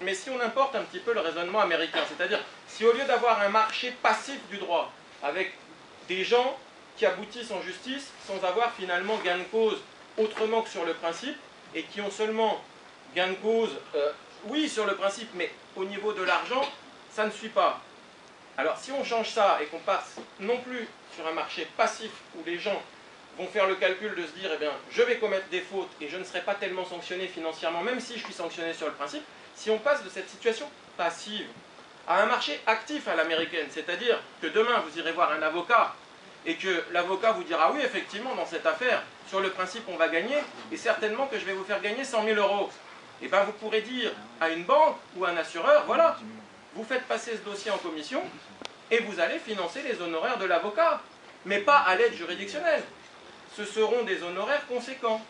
mais si on importe un petit peu le raisonnement américain, c'est-à-dire, si au lieu d'avoir un marché passif du droit, avec des gens qui aboutissent en justice sans avoir finalement gain de cause autrement que sur le principe, et qui ont seulement gain de cause, oui, sur le principe, mais au niveau de l'argent, ça ne suit pas. Alors, si on change ça et qu'on passe non plus sur un marché passif où les gens vont faire le calcul de se dire, eh bien, je vais commettre des fautes et je ne serai pas tellement sanctionné financièrement, même si je suis sanctionné sur le principe, si on passe de cette situation passive à un marché actif à l'américaine, c'est-à-dire que demain vous irez voir un avocat et que l'avocat vous dira, oui, effectivement, dans cette affaire, sur le principe, on va gagner, et certainement que je vais vous faire gagner 100 000 euros. Et bien, vous pourrez dire à une banque ou à un assureur, voilà, vous faites passer ce dossier en commission et vous allez financer les honoraires de l'avocat, mais pas à l'aide juridictionnelle. Ce seront des honoraires conséquents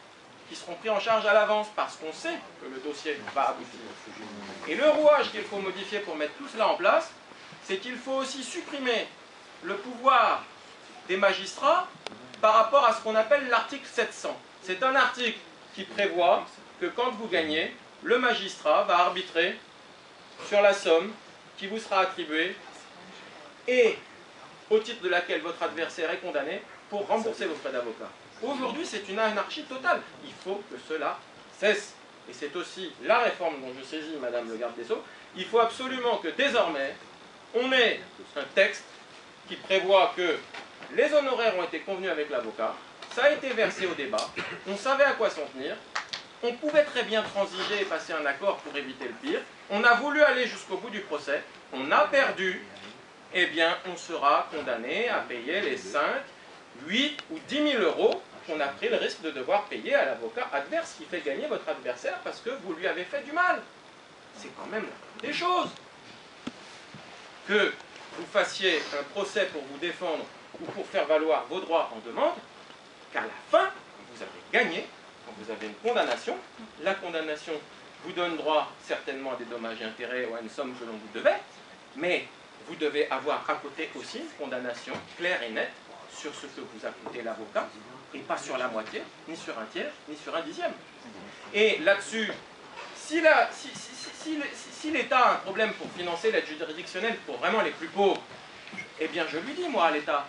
qui seront pris en charge à l'avance parce qu'on sait que le dossier va aboutir. Et le rouage qu'il faut modifier pour mettre tout cela en place, c'est qu'il faut aussi supprimer le pouvoir des magistrats par rapport à ce qu'on appelle l'article 700. C'est un article qui prévoit que quand vous gagnez, le magistrat va arbitrer sur la somme qui vous sera attribuée et au titre de laquelle votre adversaire est condamné pour rembourser vos frais d'avocat. Aujourd'hui, c'est une anarchie totale. Il faut que cela cesse. Et c'est aussi la réforme dont je saisis, Madame le garde des Sceaux. Il faut absolument que désormais, on ait un texte qui prévoit que les honoraires ont été convenus avec l'avocat, ça a été versé au débat, on savait à quoi s'en tenir, on pouvait très bien transiger et passer un accord pour éviter le pire, on a voulu aller jusqu'au bout du procès, on a perdu, eh bien on sera condamné à payer les 5, 8 ou 10 000 euros qu'on a pris le risque de devoir payer à l'avocat adverse qui fait gagner votre adversaire parce que vous lui avez fait du mal. C'est quand même des choses. Que vous fassiez un procès pour vous défendre ou pour faire valoir vos droits en demande, qu'à la fin, vous avez gagné, quand vous avez une condamnation. La condamnation vous donne droit certainement à des dommages et intérêts ou à une somme que l'on vous devait, mais vous devez avoir à côté aussi une condamnation claire et nette sur ce que vous a coûté l'avocat, et pas sur la moitié, ni sur un tiers, ni sur un dixième. Et là-dessus, si l'État a un problème pour financer l'aide juridictionnelle pour vraiment les plus pauvres, eh bien je lui dis, moi, à l'État,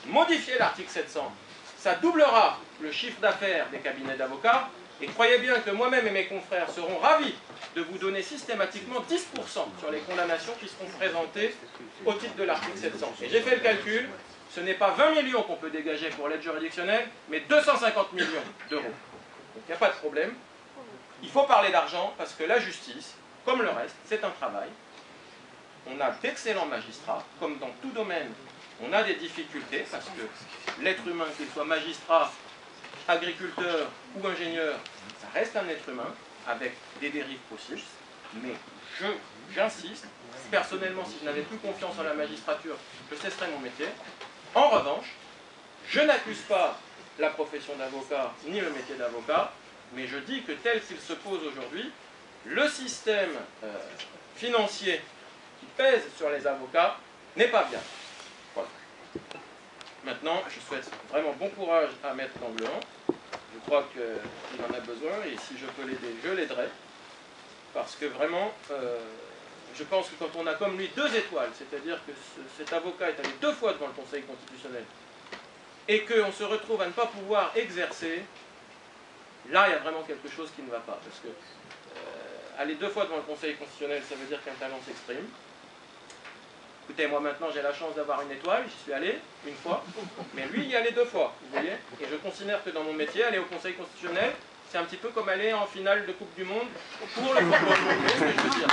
modifiez l'article 700, ça doublera le chiffre d'affaires des cabinets d'avocats, et croyez bien que moi-même et mes confrères seront ravis de vous donner systématiquement 10% sur les condamnations qui seront présentées au titre de l'article 700. Et j'ai fait le calcul, ce n'est pas 20 millions qu'on peut dégager pour l'aide juridictionnelle, mais 250 millions d'euros. Donc il n'y a pas de problème. Il faut parler d'argent parce que la justice, comme le reste, c'est un travail. On a d'excellents magistrats, comme dans tout domaine, on a des difficultés parce que l'être humain, qu'il soit magistrat, agriculteur ou ingénieur, ça reste un être humain avec des dérives possibles. Mais j'insiste, personnellement, si je n'avais plus confiance en la magistrature, je cesserais mon métier. En revanche, je n'accuse pas la profession d'avocat ni le métier d'avocat, mais je dis que tel qu'il se pose aujourd'hui, le système financier qui pèse sur les avocats n'est pas bien. Voilà. Maintenant, je souhaite vraiment bon courage à Maître Langlois. Je crois qu'il en a besoin et si je peux l'aider, je l'aiderai. Parce que vraiment, je pense que quand on a comme lui 2 étoiles, c'est-à-dire que cet avocat est allé 2 fois devant le Conseil constitutionnel, et qu'on se retrouve à ne pas pouvoir exercer, là il y a vraiment quelque chose qui ne va pas. Parce que aller 2 fois devant le Conseil constitutionnel, ça veut dire qu'un talent s'exprime. Écoutez, moi maintenant j'ai la chance d'avoir une étoile, j'y suis allé une fois, mais lui il y allait 2 fois, vous voyez. Et je considère que dans mon métier, aller au Conseil constitutionnel, c'est un petit peu comme aller en finale de Coupe du Monde pour le football. Vous voyez ce que je veux dire.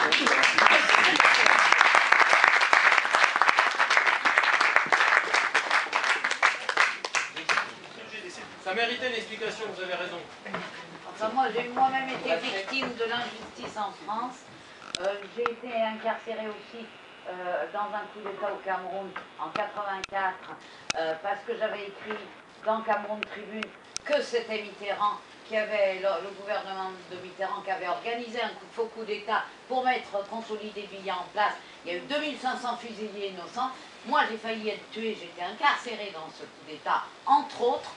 Ça méritait l'explication, vous avez raison. Enfin, moi, j'ai moi-même été victime de l'injustice en France. J'ai été incarcérée aussi dans un coup d'État au Cameroun en 84 parce que j'avais écrit dans Cameroun Tribune que c'était Mitterrand qui avait, le gouvernement de Mitterrand qui avait organisé un faux coup d'État pour mettre Consolidé Villa en place. Il y a eu 2500 fusillés innocents. Moi, j'ai failli être tuée, j'étais incarcérée dans ce coup d'État, entre autres.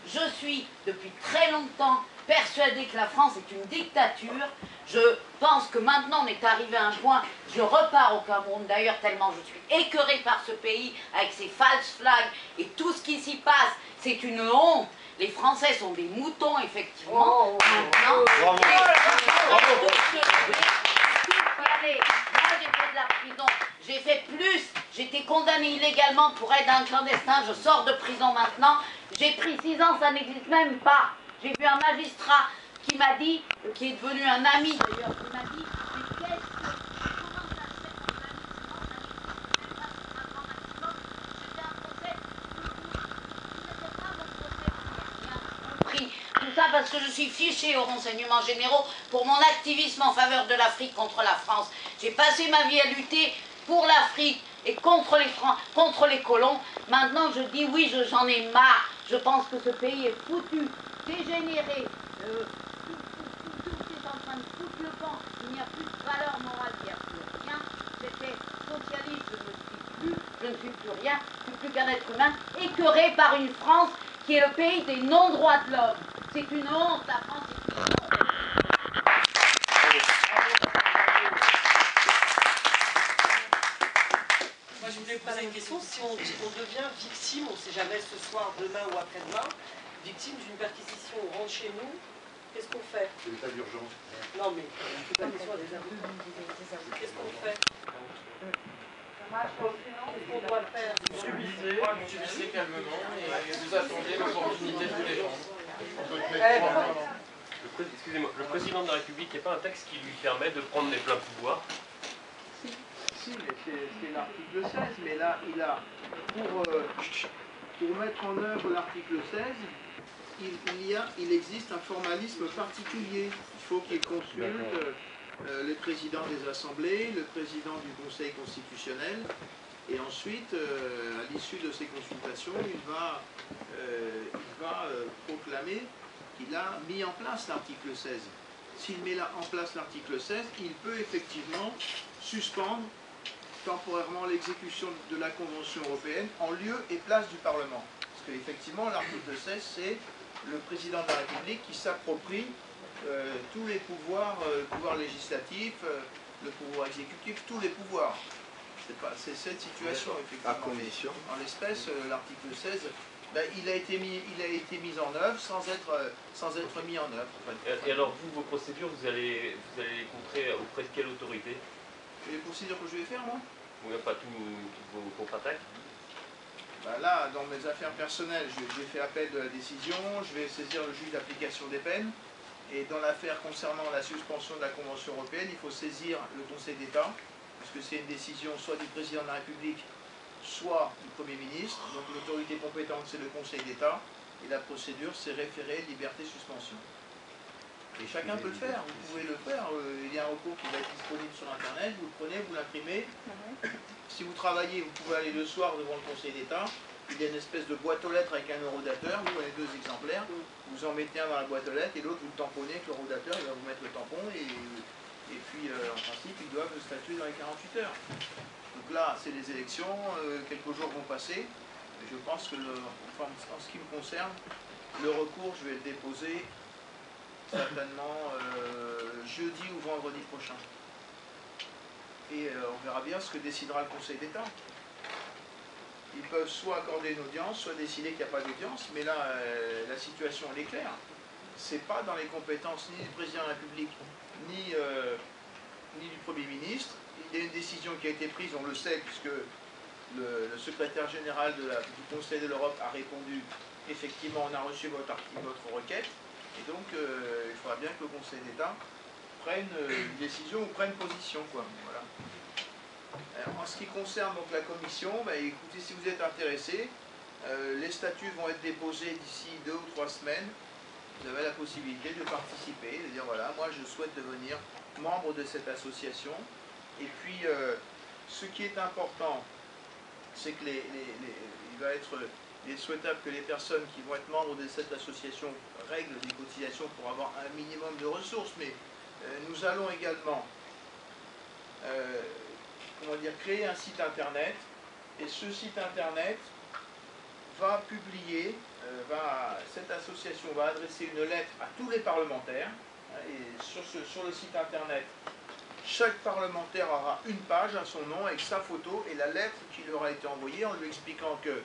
Je suis, depuis très longtemps, persuadée que la France est une dictature. Je pense que maintenant, on est arrivé à un point, je repars au Cameroun d'ailleurs, tellement je suis écœurée par ce pays, avec ses false flags, et tout ce qui s'y passe, c'est une honte. Les Français sont des moutons, effectivement. Maintenant, moi, j'ai fait de la prison. J'ai fait plus. J'étais condamnée illégalement pour aide à un clandestin. Je sors de prison maintenant. J'ai pris 6 ans, ça n'existe même pas. J'ai vu un magistrat qui m'a dit, qui est devenu un ami d'ailleurs, qui m'a dit, mais qu'est-ce que... Tout ça parce que je suis fichée aux renseignements généraux pour mon activisme en faveur de l'Afrique contre la France. J'ai passé ma vie à lutter pour l'Afrique et contre les colons. Maintenant, je dis oui, j'en ai marre. Je pense que ce pays est foutu, dégénéré. Tout est en train de foutre le camp. Il n'y a plus de valeur morale, il n'y a plus rien. J'étais socialiste, je ne suis plus rien. Je ne suis plus qu'un être humain écœuré par une France qui est le pays des non-droits de l'homme. C'est une honte, la France est une honte. Moi, je voulais vous poser une question. Si on devient victime, on ne sait jamais ce soir, demain ou après-demain, victime d'une perquisition, on rentre chez nous, qu'est-ce qu'on fait? C'est l'état d'urgence. Non mais, qu'est-ce qu'on fait? Qu'est-ce qu'on doit faire? Subissez calmement et vous attendez l'opportunité de vous défendre. Excusez-moi, le président de la République, il n'y a pas un texte qui lui permet de prendre les pleins pouvoirs? Si, c'est l'article 16, mais là, il a, pour mettre en œuvre l'article 16, il existe un formalisme particulier. Il faut qu'il consulte le président des assemblées, le président du Conseil constitutionnel, et ensuite, à l'issue de ces consultations, il va proclamer qu'il a mis en place l'article 16. S'il met en place l'article 16, il peut effectivement suspendre temporairement l'exécution de la Convention européenne en lieu et place du Parlement. Parce qu'effectivement, l'article 16, c'est le président de la République qui s'approprie tous les pouvoirs, le pouvoir législatif, le pouvoir exécutif, tous les pouvoirs. C'est cette situation, effectivement. À condition. En l'espèce, l'article 16, ben, il a été mis en œuvre sans être mis en œuvre. En fait. Et alors, vous, vos procédures, vous allez les contrer auprès de quelle autorité? Les procédures que je vais faire, moi? Vous n'avez pas tous vos contre-attaques? Ben là, dans mes affaires personnelles, j'ai fait appel de la décision, je vais saisir le juge d'application des peines, et dans l'affaire concernant la suspension de la Convention européenne, il faut saisir le Conseil d'État, parce que c'est une décision soit du président de la République, soit du Premier ministre. Donc l'autorité compétente, c'est le Conseil d'État, et la procédure, c'est référé, liberté, suspension. Et chacun peut le faire, vous pouvez le faire. Il y a un recours qui va être disponible sur Internet, vous le prenez, vous l'imprimez. Si vous travaillez, vous pouvez aller le soir devant le Conseil d'État. Il y a une espèce de boîte aux lettres avec un eurodateur, vous avez 2 exemplaires, vous en mettez un dans la boîte aux lettres et l'autre vous le tamponnez avec l'eurodateur, il va vous mettre le tampon et puis en principe ils doivent statuer dans les 48 heures. Donc là c'est les élections, quelques jours vont passer, et je pense que en ce qui me concerne, le recours je vais le déposer certainement jeudi ou vendredi prochain. Et on verra bien ce que décidera le Conseil d'État. Ils peuvent soit accorder une audience, soit décider qu'il n'y a pas d'audience, mais là, la situation elle est claire. C'est pas dans les compétences ni du président de la République, ni du Premier ministre. Il y a une décision qui a été prise, on le sait, puisque le secrétaire général du Conseil de l'Europe a répondu effectivement, on a reçu votre requête, et donc il faudra bien que le Conseil d'État prenne une décision ou prenne position, quoi. Voilà. Alors, en ce qui concerne donc la commission, bah, écoutez, si vous êtes intéressé, les statuts vont être déposés d'ici 2 ou 3 semaines. Vous avez la possibilité de participer, de dire voilà, moi je souhaite devenir membre de cette association. Et puis, ce qui est important, c'est que il est souhaitable que les personnes qui vont être membres de cette association règlent des cotisations pour avoir un minimum de ressources. Mais nous allons également créer un site internet, et ce site internet va publier, cette association va adresser une lettre à tous les parlementaires, et sur le site internet, chaque parlementaire aura une page à son nom avec sa photo et la lettre qui lui aura été envoyée en lui expliquant que,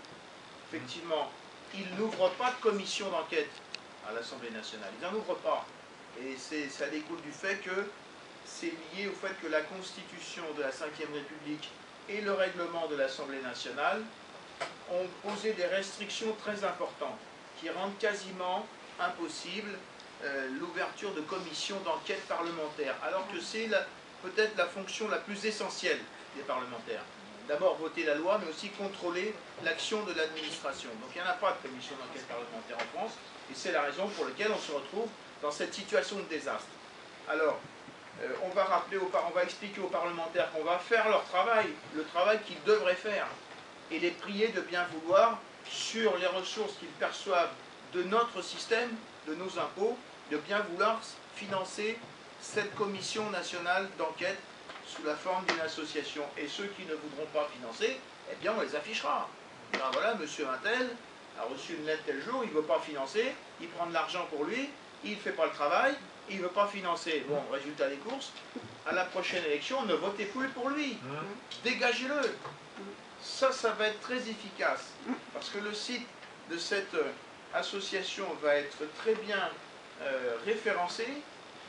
effectivement, il n'ouvre pas de commission d'enquête à l'Assemblée nationale, il n'en ouvre pas, et ça découle du fait que c'est lié au fait que la Constitution de la Ve République et le règlement de l'Assemblée nationale ont posé des restrictions très importantes qui rendent quasiment impossible l'ouverture de commissions d'enquête parlementaire, alors que c'est peut-être la fonction la plus essentielle des parlementaires. D'abord voter la loi, mais aussi contrôler l'action de l'administration. Donc il n'y en a pas de commission d'enquête parlementaire en France, et c'est la raison pour laquelle on se retrouve dans cette situation de désastre. Alors, on va expliquer aux parlementaires qu'on va faire leur travail, le travail qu'ils devraient faire, et les prier de bien vouloir, sur les ressources qu'ils perçoivent de notre système, de nos impôts, de bien vouloir financer cette commission nationale d'enquête sous la forme d'une association. Et ceux qui ne voudront pas financer, eh bien on les affichera. Ben voilà, monsieur Untel a reçu une lettre tel jour, il ne veut pas financer, il prend de l'argent pour lui, il ne fait pas le travail, il ne veut pas financer. Bon, résultat des courses, à la prochaine élection, ne votez plus pour lui. Dégagez-le. ça va être très efficace, parce que le site de cette association va être très bien référencé,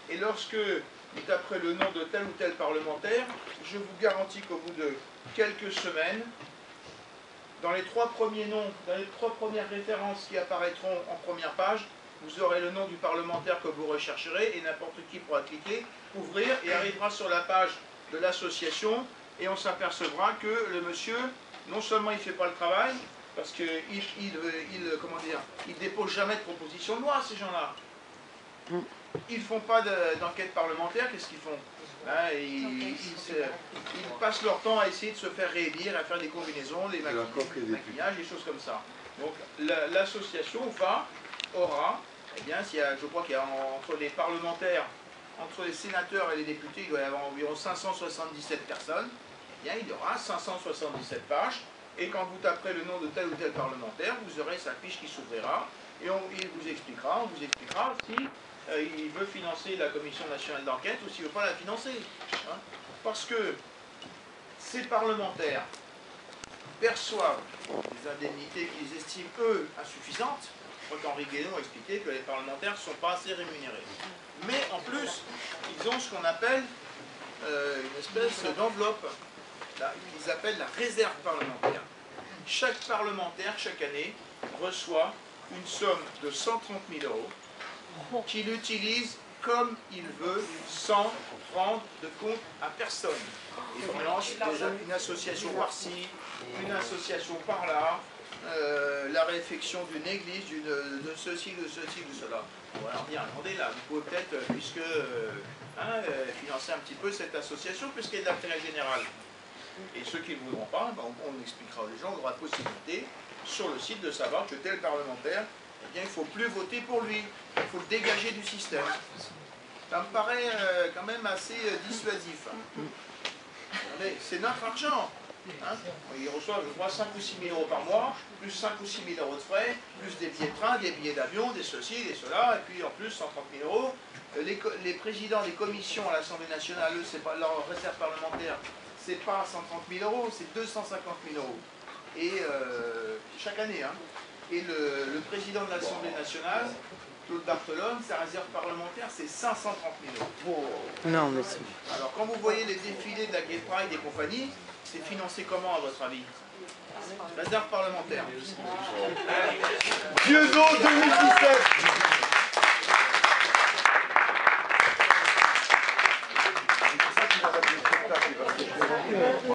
et lorsque vous taperez le nom de tel ou tel parlementaire, je vous garantis qu'au bout de quelques semaines, dans les 3 premiers noms, dans les 3 premières références qui apparaîtront en première page, vous aurez le nom du parlementaire que vous rechercherez, et n'importe qui pourra cliquer, ouvrir, et arrivera sur la page de l'association, et on s'apercevra que le monsieur, non seulement il ne fait pas le travail, parce qu'il il dépose jamais de proposition de loi, ces gens-là. Ils ne font pas d'enquête parlementaire, qu'est-ce qu'ils font? Ils passent leur temps à essayer de se faire réélire, à faire des combinaisons, des maquillages, des choses comme ça. Donc l'association aura, eh bien, je crois qu'il y a entre les parlementaires, entre les sénateurs et les députés, il doit y avoir environ 577 personnes. Eh bien, il y aura 577 pages, et quand vous taperez le nom de tel ou tel parlementaire, vous aurez sa fiche qui s'ouvrira, et on vous expliquera si il veut financer la Commission nationale d'enquête ou s'il ne veut pas la financer. Hein. Parce que ces parlementaires perçoivent des indemnités qu'ils estiment, eux, insuffisantes. Je crois qu'Henri Guénon a expliqué que les parlementaires ne sont pas assez rémunérés. Mais en plus, ils ont ce qu'on appelle une espèce d'enveloppe, qu'ils appellent la réserve parlementaire. Chaque parlementaire, chaque année, reçoit une somme de 130 000 € qu'il utilise comme il veut, sans rendre de compte à personne. Il finance déjà une association par-ci, une association par-là, la réfection d'une église, de ceci, de cela. On va leur dire, attendez là, vous pouvez peut-être, financer un petit peu cette association, puisqu'elle est d'intérêt général. Et ceux qui ne voudront pas, on expliquera aux gens, on aura la possibilité sur le site de savoir que tel parlementaire, eh bien, il ne faut plus voter pour lui, il faut le dégager du système. Ça me paraît quand même assez dissuasif. C'est notre argent. Hein, il reçoit, je crois, 5 ou 6 000 € par mois, plus 5 ou 6 000 € de frais, plus des billets de train, des billets d'avion, des ceci, des cela, et puis en plus 130 000 €. Les présidents des commissions à l'Assemblée nationale, eux, c'est pas leur réserve parlementaire, c'est pas 130 000 €, c'est 250 000 €. Et chaque année. Hein. Et le président de l'Assemblée nationale, Claude Barthelone, sa réserve parlementaire, c'est 530 000 €. Non, mais alors, quand vous voyez les défilés de la Gay Pride et compagnie, c'est financé comment, à votre avis? Réserve parlementaire. Dieudo 2017.